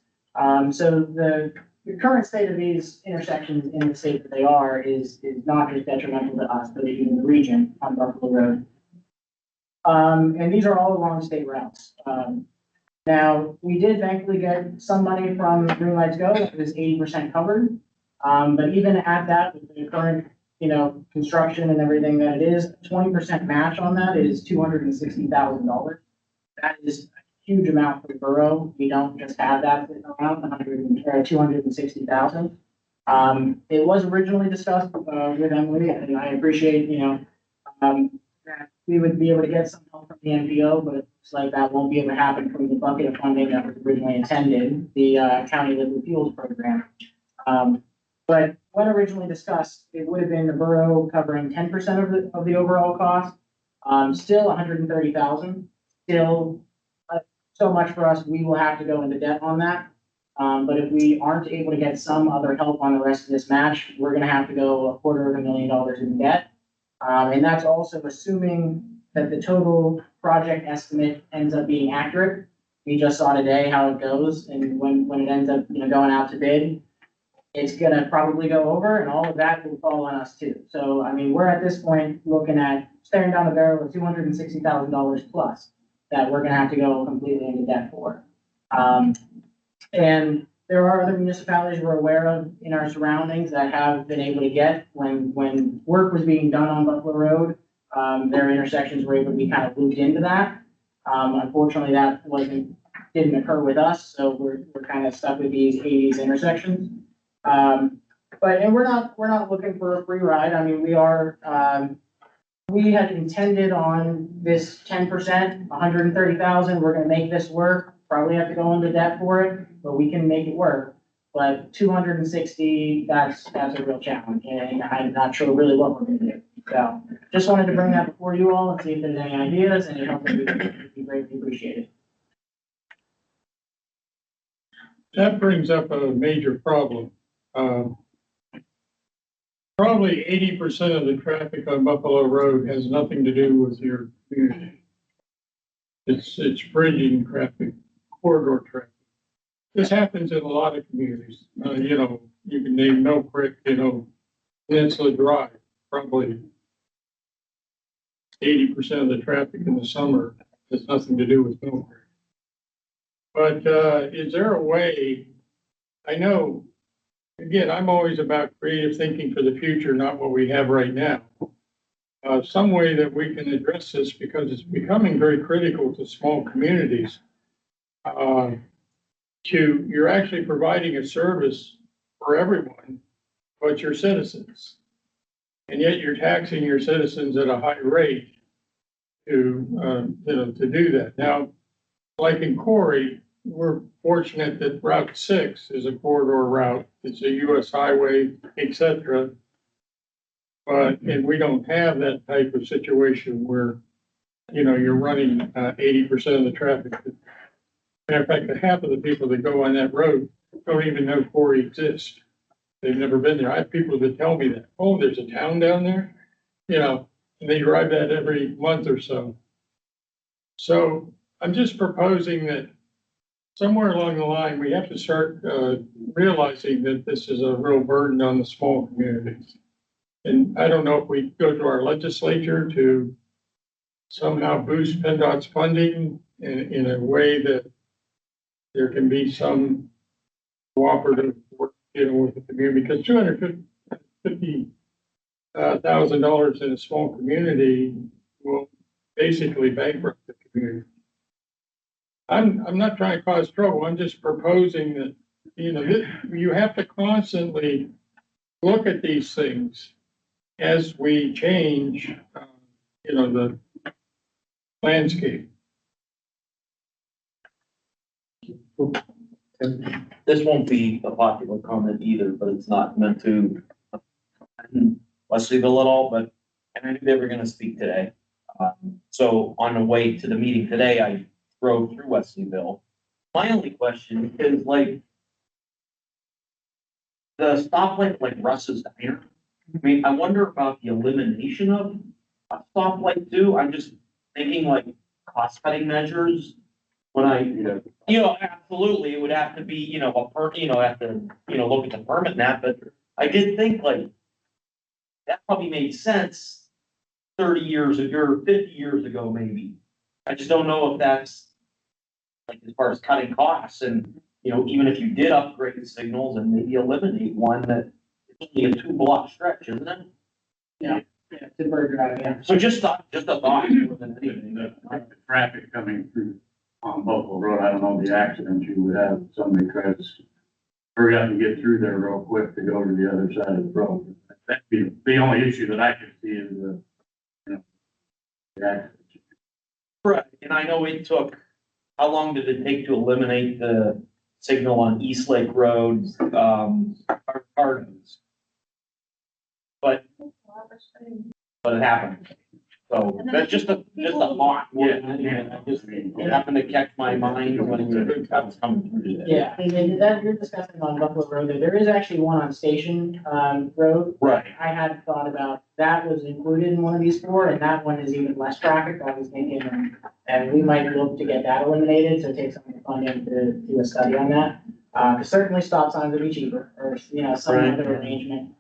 So the current state of these intersections in the state that they are is not just detrimental to us, but even the region on Buffalo Road. And these are all along state routes. Now, we did thankfully get some money from Green Lights Go. It was 80% covered. But even at that, with the current, construction and everything that it is, 20% match on that is $260,000. That is a huge amount for the borough. We don't just have that around 260,000. It was originally discussed with Emily, and I appreciate, that we would be able to get some help from the MPO, but it looks like that won't be able to happen from the bucket of funding that was originally intended, the County Liquid Fuels Program. But when originally discussed, it would have been the borough covering 10% of the overall cost. Still 130,000, still so much for us. We will have to go into debt on that. But if we aren't able to get some other help on the rest of this match, we're going to have to go $250,000 in debt. And that's also assuming that the total project estimate ends up being accurate. We just saw today how it goes, and when it ends up, going out to bid, it's gonna probably go over, and all of that will fall on us too. So, we're at this point looking at staring down the barrel of $260,000 plus that we're gonna have to go completely into debt for. And there are other municipalities we're aware of in our surroundings that have been able to get when work was being done on Buffalo Road. Their intersections were able to be kind of looped into that. Unfortunately, that didn't occur with us, so we're kind of stuck with these 80s intersections. And we're not looking for a free ride. We had intended on this 10%, 130,000. We're gonna make this work. Probably have to go into debt for it, but we can make it work. But 260, that's a real challenge, and I'm not sure really what we're gonna do. So just wanted to bring that before you all and see if there's any ideas, and it would be greatly appreciated. That brings up a major problem. Probably 80% of the traffic on Buffalo Road has nothing to do with your community. It's bridging traffic, corridor traffic. This happens in a lot of communities. You can name Mill Creek, Peninsula Drive, probably 80% of the traffic in the summer has nothing to do with Mill Creek. But is there a way, I know, again, I'm always about creative thinking for the future, not what we have right now. Some way that we can address this, because it's becoming very critical to small communities. You're actually providing a service for everyone, but your citizens. And yet you're taxing your citizens at a high rate to do that. Now, like in Corey, we're fortunate that Route 6 is a corridor route. It's a US highway, et cetera. But, and we don't have that type of situation where, you know, you're running 80% of the traffic. Matter of fact, the half of the people that go on that road don't even know Quarry exists. They've never been there. I have people that tell me that, oh, there's a town down there, you know, and they drive that every month or so. So I'm just proposing that somewhere along the line, we have to start realizing that this is a real burden on the small communities. And I don't know if we go to our legislature to somehow boost PennDOT's funding in a way that there can be some cooperative work, you know, with the community, because $250,000 in a small community will basically bankrupt the community. I'm not trying to cause trouble. I'm just proposing that, you know, you have to constantly look at these things as we change, you know, the landscape. This won't be a popular comment either, but it's not meant to Wesleyville at all, but and I knew they were gonna speak today. So on the way to the meeting today, I drove through Wesleyville. My only question is like the stoplight like Russ's Diner. I mean, I wonder about the elimination of a stoplight too. I'm just thinking like cost cutting measures. When you know, absolutely, it would have to be, you know, have to, you know, look at the permit and that, but I did think like that probably made sense 30 years ago, or 50 years ago, maybe. I just don't know if that's like as far as cutting costs and, you know, even if you did upgrade the signals and maybe eliminate one that it's only a 2-block stretch, isn't it? Yeah, Timber Drive, yeah. So just a thought more than anything. The traffic coming through on Buffalo Road, I don't know the accident you would have, somebody tries to hurry up and get through there real quick to go to the other side of the road. That'd be the only issue that I could see is the, you know, the accident. Right, and I know it took, how long did it take to eliminate the signal on East Lake Road, Gardens? But it happened. So that's just a thought. Yeah. It happened to catch my mind when I was coming through today. Yeah, and that you're discussing on Buffalo Road, there is actually one on Station, Road. Right. I had thought about, that was included in one of these 4, and that one is even less traffic, I was thinking, and we might look to get that eliminated, so take some of the funding to do a study on that. Certainly stop signs would be cheaper, or, you know, some Right. other arrangement.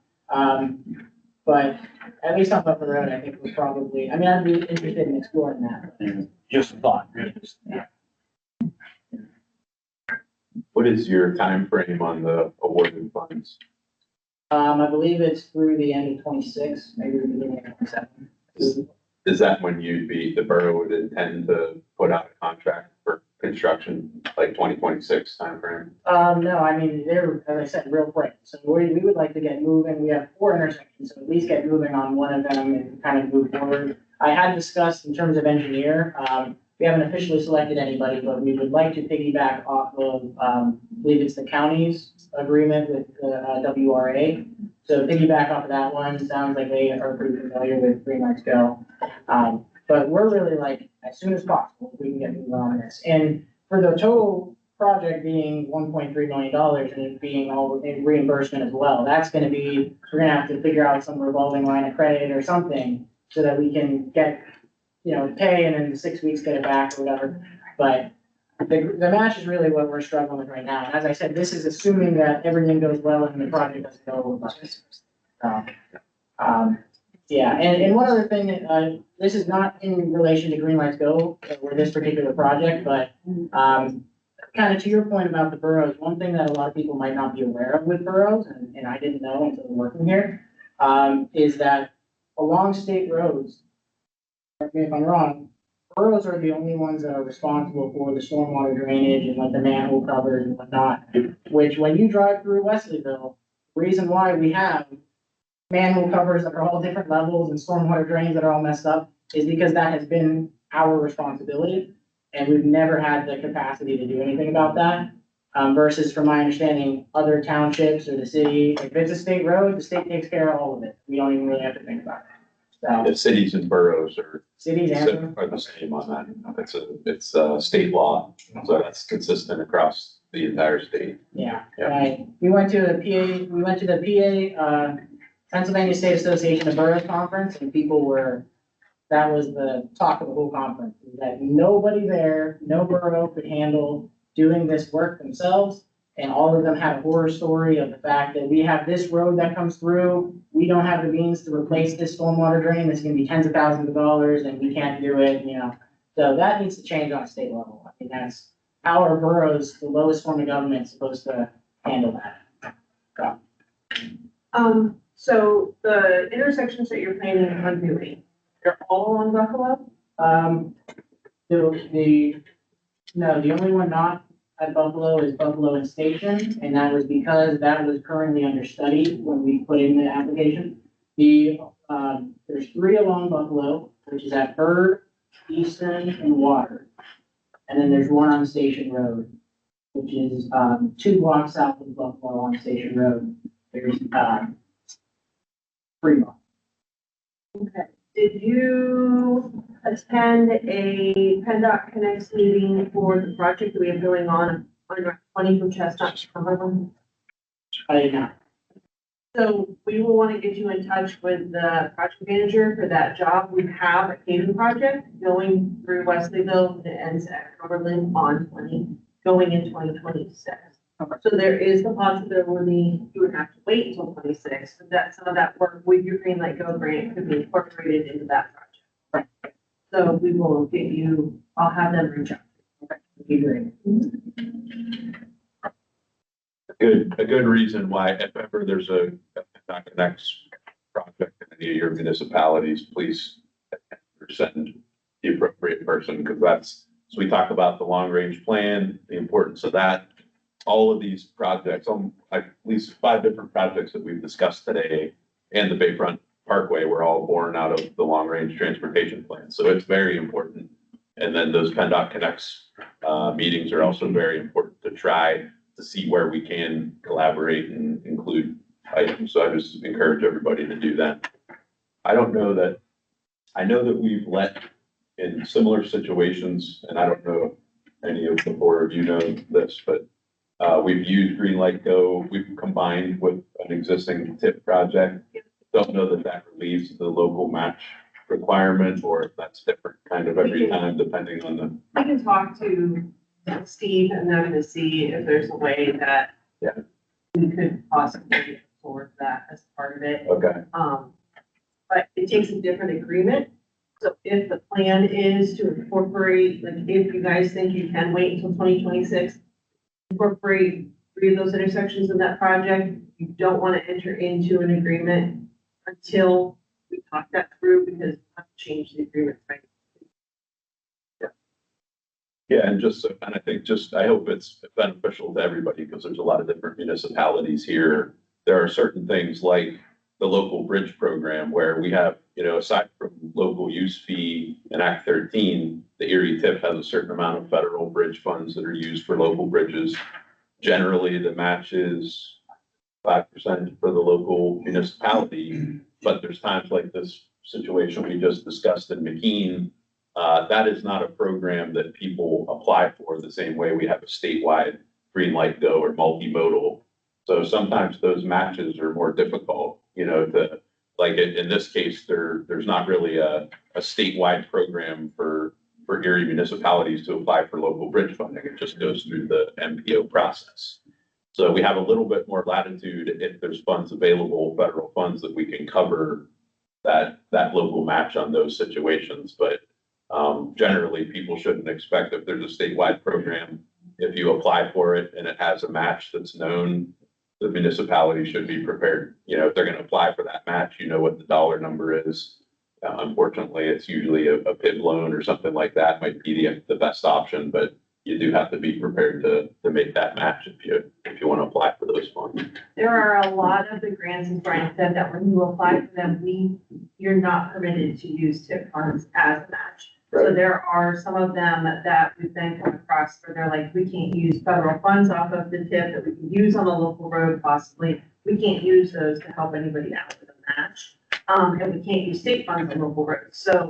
But at least on Buffalo Road, I think was probably, I mean, I'd be interested in exploring that. Just a thought. Yeah. What is your time frame on the awarded funds? I believe it's through the end of 26, maybe the beginning of 27. Is that when the borough would intend to put out a contract for construction, like 2026 timeframe? No, I mean, they're, as I said, real quick. So we would like to get moving. We have 4 intersections, so at least get moving on one of them and kind of move forward. I had discussed in terms of engineer, we haven't officially selected anybody, but we would like to piggyback off of, I believe it's the county's agreement with the WRA. So piggyback off of that one, sounds like they are pretty familiar with Green Lights Go. But we're really like, as soon as possible, we can get moving on this. And for the total project being $1.3 million and it being all in reimbursement as well, that's gonna be, we're gonna have to figure out some revolving line of credit or something so that we can get, you know, pay and in 6 weeks get it back or whatever. But the match is really what we're struggling with right now. And as I said, this is assuming that everything goes well and the project doesn't go over. Yeah, and one other thing, this is not in relation to Green Lights Go or this particular project, but kind of to your point about the boroughs, one thing that a lot of people might not be aware of with boroughs, and I didn't know until working here, is that along state roads, correct me if I'm wrong, boroughs are the only ones that are responsible for the stormwater drainage and like the manhole covers and whatnot, which when you drive through Wesleyville, reason why we have manhole covers that are all different levels and stormwater drains that are all messed up is because that has been our responsibility. And we've never had the capacity to do anything about that. Versus from my understanding, other townships or the city, if it's a state road, the state takes care of all of it. We don't even really have to think about it. The cities and boroughs are Cities and. are the same on that. It's state law, so that's consistent across the entire state. Yeah, Yeah. right. We went to the PA, Pennsylvania State Association of Boroughs Conference, and that was the talk of the whole conference, is that nobody there, no borough could handle doing this work themselves. And all of them had a horror story of the fact that we have this road that comes through, we don't have the means to replace this stormwater drain, that's gonna be tens of thousands of dollars, and we can't do it, you know. So that needs to change on a state level. I think that's how our boroughs, the lowest form of government, is supposed to handle that. So the intersections that you're planning on doing, they're all along Buffalo? The only one not at Buffalo is Buffalo and Station, and that was because that was currently under study when we put in the application. There's 3 along Buffalo, which is at Bird, Easton, and Water. And then there's 1 on Station Road, which is, 2 blocks south of Buffalo on Station Road. There's, 3 blocks. Okay. Did you attend a PennDOT Connects meeting for the project that we have going on Route 20 from Chestnut to Cumberland? I did not. So we will want to get you in touch with the project manager for that job. We have a paving project going through Wesleyville that ends at Cumberland on 20, going in 2026. So there is the possibility you would have to wait until 26, but that some of that work with your Green Light Go grant could be incorporated into that project. Right. So we will get you, I'll have them reach out. Okay. Great. A good reason why, if ever there's a next project in any of your municipalities, please send the appropriate person, because so we talk about the long range plan, the importance of that. All of these projects, at least 5 different projects that we've discussed today, and the Bayfront Parkway were all born out of the long range transportation plan. So it's very important. And then those PennDOT Connects meetings are also very important to try to see where we can collaborate and include items. So I just encourage everybody to do that. I know that we've let in similar situations, and I don't know if any of the 4 of you know this, but we've used Green Light Go, we've combined with an existing TIP project. Don't know that relieves the local match requirement, or if that's different kind of every time, depending on the. I can talk to Steve and them to see if there's a way that we could possibly absorb that as part of it. Okay. But it takes a different agreement. So if the plan is to incorporate, like, if you guys think you can wait until 2026, incorporate 3 of those intersections in that project, you don't want to enter into an agreement until we talk that through, because we have to change the agreement, right? Yeah, and I think I hope it's beneficial to everybody, because there's a lot of different municipalities here. There are certain things like the local bridge program where we have, aside from local use fee and Act 13, the Erie TIP has a certain amount of federal bridge funds that are used for local bridges. Generally, the match is 5% for the local municipality, but there's times like this situation we just discussed in McKean. That is not a program that people apply for the same way we have a statewide Green Light Go or multimodal. So sometimes those matches are more difficult, in this case, there's not really a statewide program for Erie municipalities to apply for local bridge funding. It just goes through the MPO process. So we have a little bit more latitude if there's funds available, federal funds, that we can cover that local match on those situations. But generally, people shouldn't expect, if there's a statewide program, if you apply for it and it has a match that's known, the municipality should be prepared. If they're going to apply for that match, what the dollar number is. Unfortunately, it's usually a PIB loan or something like that might be the best option, but you do have to be prepared to make that match if you want to apply for those funds. There are a lot of the grants, as Brian said, that when you apply for them, you're not permitted to use TIP funds as a match. So there are some of them that we've then come across where they're like, we can't use federal funds off of the TIP that we can use on a local road possibly. We can't use those to help anybody out with a match. And we can't use state funds on local roads. So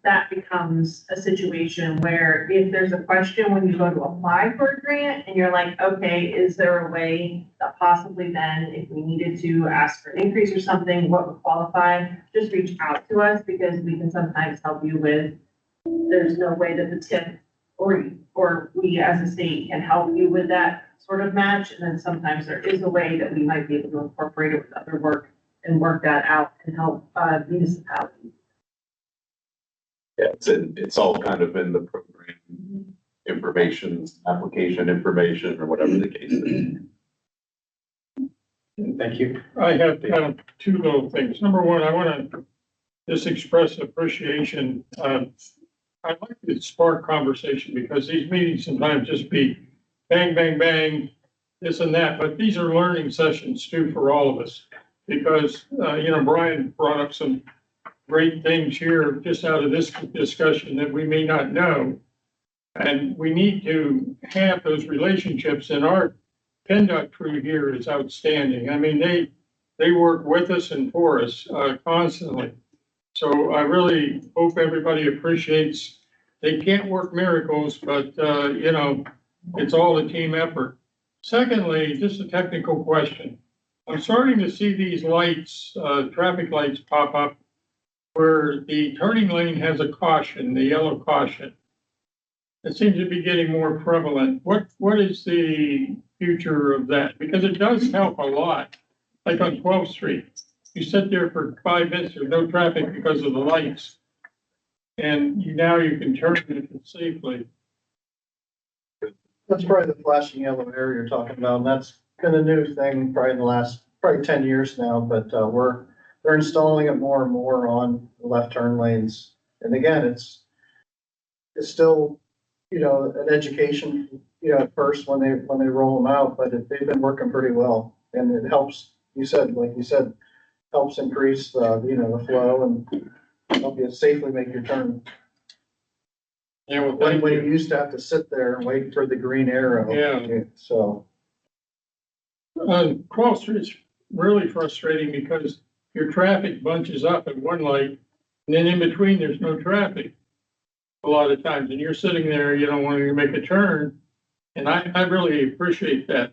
that becomes a situation where if there's a question when you go to apply for a grant and you're like, okay, is there a way that possibly then if we needed to ask for an increase or something, what would qualify, just reach out to us because we can sometimes help you with, there's no way that the TIP or we as a state can help you with that sort of match. And then sometimes there is a way that we might be able to incorporate it with other work and work that out and help municipalities. Yeah, it's all kind of in the program information, application information, or whatever the case is. Thank you. I have two little things. Number one, I want to just express appreciation. I'd like to spark conversation because these meetings sometimes just be bang, bang, bang, this and that, but these are learning sessions too for all of us. Because, Brian brought up some great things here just out of this discussion that we may not know. And we need to have those relationships, and our PennDOT crew here is outstanding. I mean, they work with us and for us constantly. So I really hope everybody appreciates, they can't work miracles, but, it's all a team effort. Secondly, just a technical question. I'm starting to see these lights, traffic lights pop up where the turning lane has a caution, the yellow caution. It seems to be getting more prevalent. What is the future of that? Because it does help a lot. Like on 12th Street, you sit there for 5 minutes, there's no traffic because of the lights. And now you can turn it safely. That's probably the flashing yellow area you're talking about, and that's been a new thing probably in the last, 10 years now, but, they're installing it more and more on the left turn lanes. And again, it's still, an education, at first when they roll them out, but they've been working pretty well. And it helps, like you said, helps increase the, the flow and help you safely make your turn. Yeah, well, When you used to have to sit there and wait for the green arrow. Yeah. So. 12th Street's really frustrating because your traffic bunches up at one light, and then in between, there's no traffic a lot of times, and you're sitting there, when you make a turn, and I really appreciate that.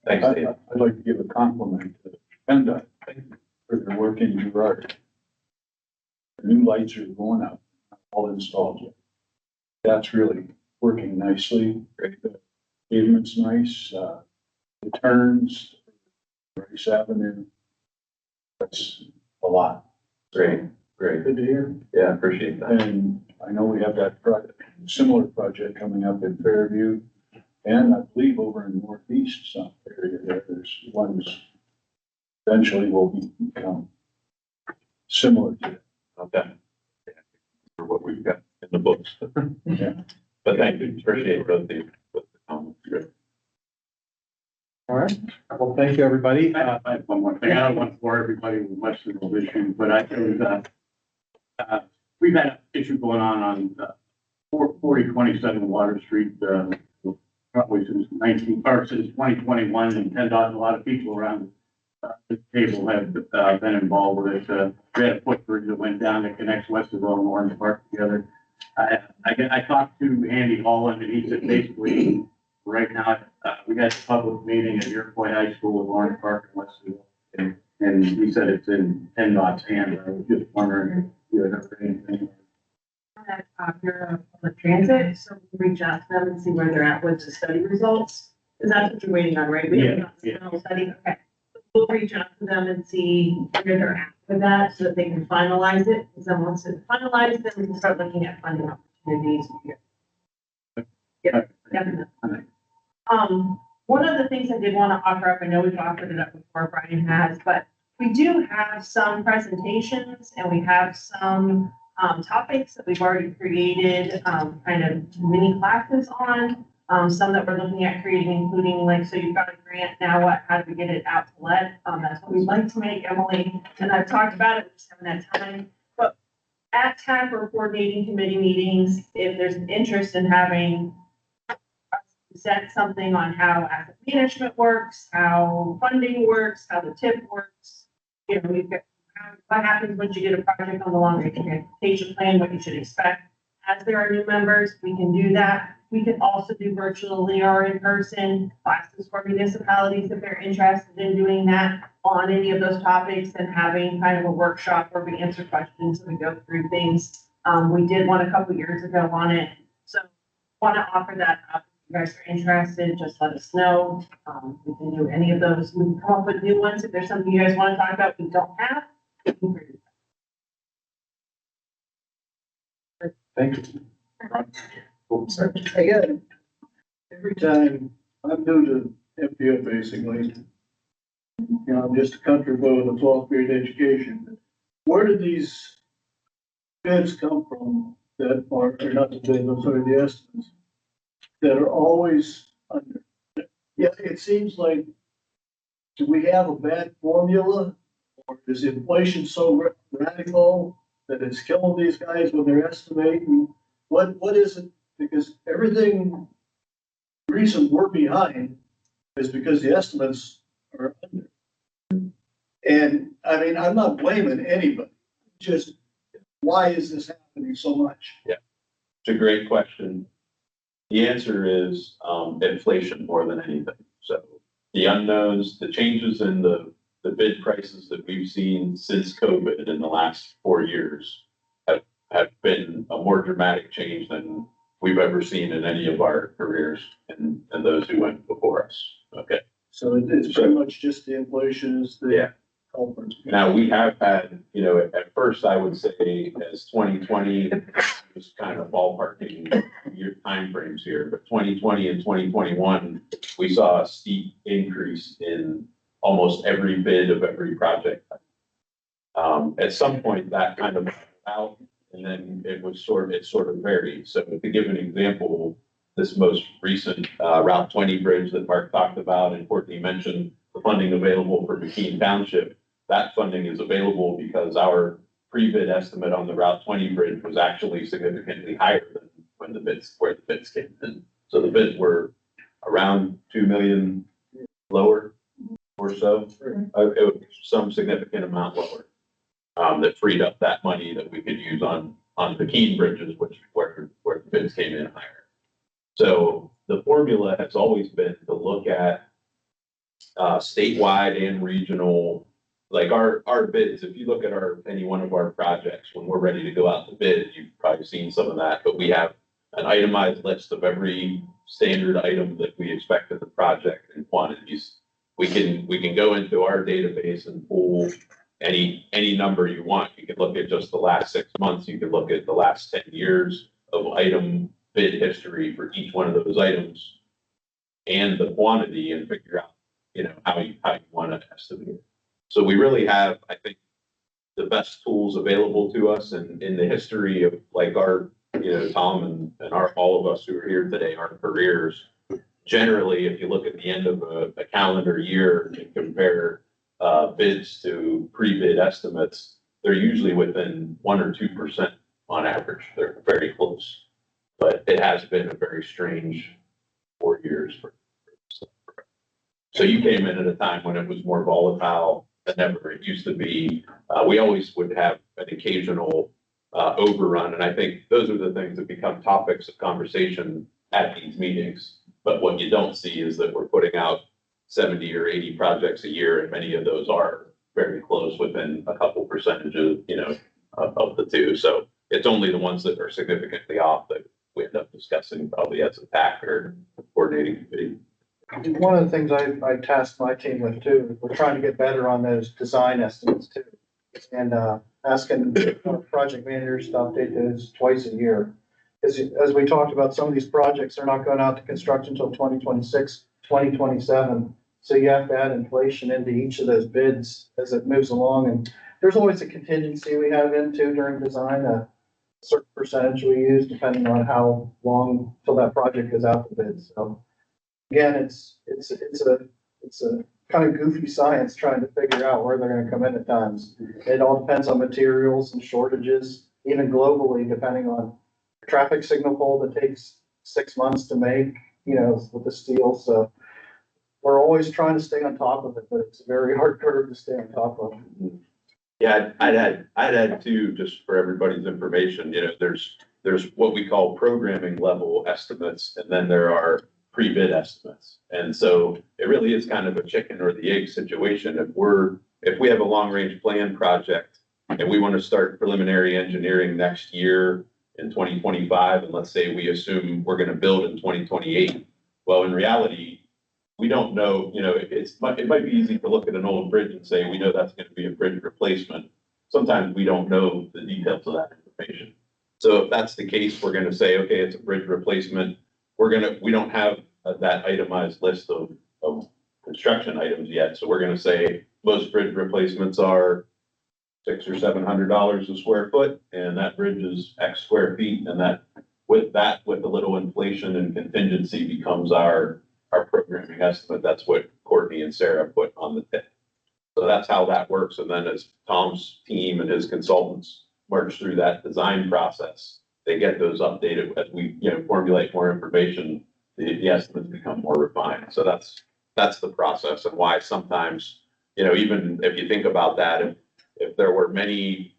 Thanks, Dave. I'd like to give a compliment to PennDOT for their work in Gerard. The new lights are going up, all installed yet. That's really working nicely. The pavement's nice, the turns, Rice Avenue. That's a lot. Great. Good to hear. Yeah, appreciate that. And I know we have that similar project coming up in Fairview. And I believe over in Northeast, some area there's ones eventually will become similar to it. Okay. For what we've got in the books. Yeah. But thank you, appreciate both the comments. All right. Well, thank you, everybody. I have one more thing. I don't want to bore everybody with much of those issues, but we've had an issue going on 4027 Water Street, probably since 2021, and PennDOT, a lot of people around the table have been involved with it. We had a footbridge that went down that connects Westerville and Orange Park together. I talked to Andy Holland, and he said basically right now we had a public meeting at Iroquois High School in Orange Park in Westerville, and he said it's in PennDOT's hands. I was just wondering if you had heard anything. Bureau of Transit, so we'll reach out to them and see where they're at with the study results. Is that what you're waiting on, right? We have a study, okay. We'll reach out to them and see where they're at with that so that they can finalize it. And then once it's finalized, then we can start looking at funding opportunities here. Yeah, definitely. One of the things I did want to offer up, I know we've offered it up before, Brian has, but we do have some presentations and we have some topics that we've already created kind of mini classes on some that we're looking at creating, including like, so you've got a grant, now what, how do we get it out to let? That's what we'd like to make, Emily, and I've talked about it, we just haven't had time. But at TAC or coordinating committee meetings, if there's an interest in having set something on how asset management works, how funding works, how the tip works. You know, we've got, what happens once you get a project on the long-range transportation plan, what you should expect. As there are new members, we can do that. We can also do virtually or in-person classes for municipalities if they're interested in doing that on any of those topics and having kind of a workshop where we answer questions and we go through things. We did one a couple years ago on it. So want to offer that up. If you guys are interested, just let us know. We can do any of those. We can come up with new ones. If there's something you guys want to talk about we don't have. Thank you. Again, every time I'm new to MPO basically, you know, I'm just a country boy with a 12th grade education. Where do these bids come from that are, or not the bids, I'm sorry, the estimates, that are always under? Yeah, it seems like, do we have a bad formula? Or is inflation so radical that it's killing these guys when they're estimating? What is it? Because everything reason we're behind is because the estimates are under. And I mean, I'm not blaming anybody, just why is this happening so much? Yeah, it's a great question. The answer is inflation more than anything. So the unknowns, the changes in the bid prices that we've seen since COVID in the last 4 years have been a more dramatic change than we've ever seen in any of our careers and those who went before us. Okay. So it's pretty much just the inflation is the culprit. Now, we have had, you know, at first I would say as 2020, just kind of ballparking your timeframes here, but 2020 and 2021, we saw a steep increase in almost every bid of every project. At some point that kind of out, and then it sort of varied. So to give an example, this most recent Route 20 bridge that Mark talked about and Courtney mentioned, the funding available for McKean Township, that funding is available because our pre-bid estimate on the Route 20 bridge was actually significantly higher than when where the bids came in. So the bids were around 2 million lower or so, it was some significant amount lower. That freed up that money that we could use on the Keene bridges, where the bids came in higher. So the formula has always been to look at statewide and regional, like our bids. If you look at any one of our projects, when we're ready to go out to bid, you've probably seen some of that, but we have an itemized list of every standard item that we expect in the project and quantities. We can go into our database and pull any number you want. You can look at just the last 6 months. You can look at the last 10 years of item bid history for each one of those items and the quantity and figure out, you know, how you want to estimate it. So we really have, I think, the best tools available to us and in the history of like our, you know, Tom and all of us who are here today, our careers. Generally, if you look at the end of a calendar year and compare bids to pre-bid estimates, they're usually within 1 or 2% on average. They're very close, but it has been a very strange 4 years. So you came in at a time when it was more volatile than ever it used to be. We always would have an occasional overrun, and I think those are the things that become topics of conversation at these meetings. But what you don't see is that we're putting out 70 or 80 projects a year, and many of those are very close within a couple percentages, you know, of the two. So it's only the ones that are significantly off that we end up discussing probably as a TAC or coordinating committee. One of the things I tasked my team with too, we're trying to get better on those design estimates too. And asking project managers to update those twice a year. As we talked about, some of these projects are not going out to construction until 2026, 2027. So you have to add inflation into each of those bids as it moves along. And there's always a contingency we have into during design. certain percentage we use depending on how long till that project goes out to bid. So again, it's a kind of goofy science trying to figure out where they're gonna come in at times. It all depends on materials and shortages, even globally, depending on traffic signal pole that takes 6 months to make, with the steel. So we're always trying to stay on top of it, but it's a very hard curve to stay on top of. Yeah, I'd add too, just for everybody's information, there's what we call programming level estimates, and then there are pre-bid estimates. And so it really is kind of a chicken or the egg situation. If we have a long range plan project and we want to start preliminary engineering next year in 2025, and let's say we assume we're going to build in 2028. Well, in reality, we don't know, it might be easy to look at an old bridge and say, we know that's going to be a bridge replacement. Sometimes we don't know the details of that information. So if that's the case, we're going to say, okay, it's a bridge replacement. We don't have that itemized list of construction items yet. So we're going to say most bridge replacements are $600 or $700 a square foot, and that bridge is X square feet. And with a little inflation and contingency becomes our programming estimate. That's what Courtney and Sarah put on the tip. So that's how that works. And then as Tom's team and his consultants march through that design process, they get those updated as we, formulate more information, the estimates become more refined. So that's the process, and why sometimes, even if you think about that, if there were many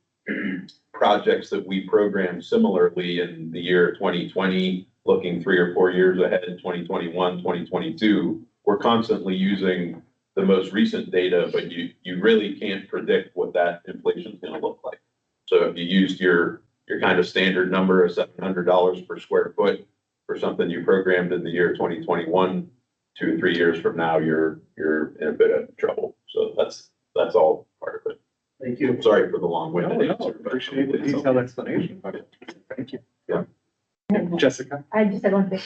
projects that we programmed similarly in the year 2020, looking 3 or 4 years ahead in 2021, 2022, we're constantly using the most recent data, but you really can't predict what that inflation is going to look like. So if you used your kind of standard number of $700 per square foot for something you programmed in the year 2021, 2 or 3 years from now, you're in a bit of trouble. So that's all part of it. Thank you. Sorry for the long-winded answer. Appreciate the detailed explanation. Thank you. Yeah. Jessica? I just had one thing.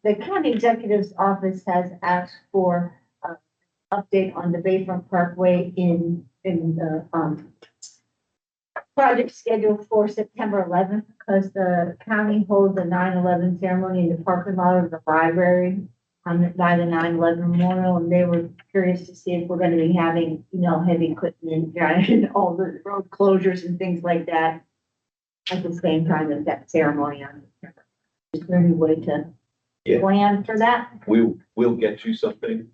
The county executive's office has asked for update on the Bayfront Parkway in the project schedule for September 11th, because the county holds a 9/11 ceremony in the parking lot of the library by the 9/11 memorial, and they were curious to see if we're gonna be having, heavy equipment and all the road closures and things like that at the same time as that ceremony on. Is there any way to plan for that? We'll get you something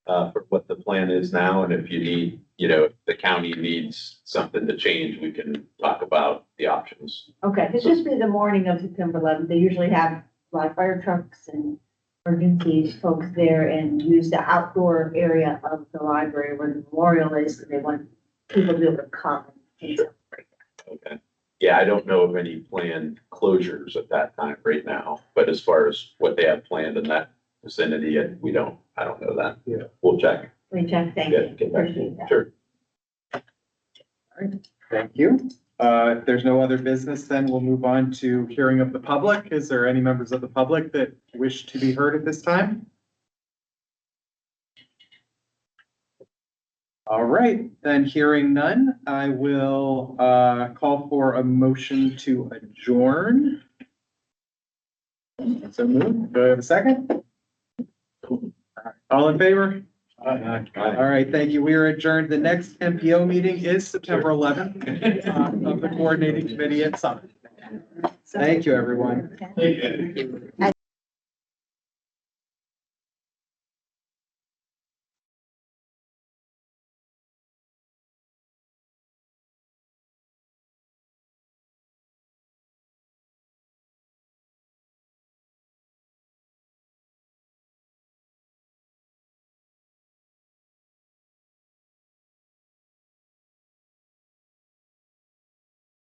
for what the plan is now, and if you need, if the county needs something to change, we can talk about the options. Okay, it's just be the morning of September 11th. They usually have a lot of fire trucks and emergency folks there, and use the outdoor area of the library where the memorial is. They want people to be able to come and celebrate that. Okay. Yeah, I don't know of any planned closures at that time right now, but as far as what they have planned in that vicinity, I don't know that. Yeah. We'll check. We check, thank you. Get back. Appreciate that. Sure. All right, thank you. If there's no other business, then we'll move on to hearing of the public. Is there any members of the public that wish to be heard at this time? All right, then hearing none, I will call for a motion to adjourn. So moved. Do I have a second? All in favor? All right, thank you. We are adjourned. The next MPO meeting is September 11th of the coordinating committee at Summit. Thank you, everyone. Okay.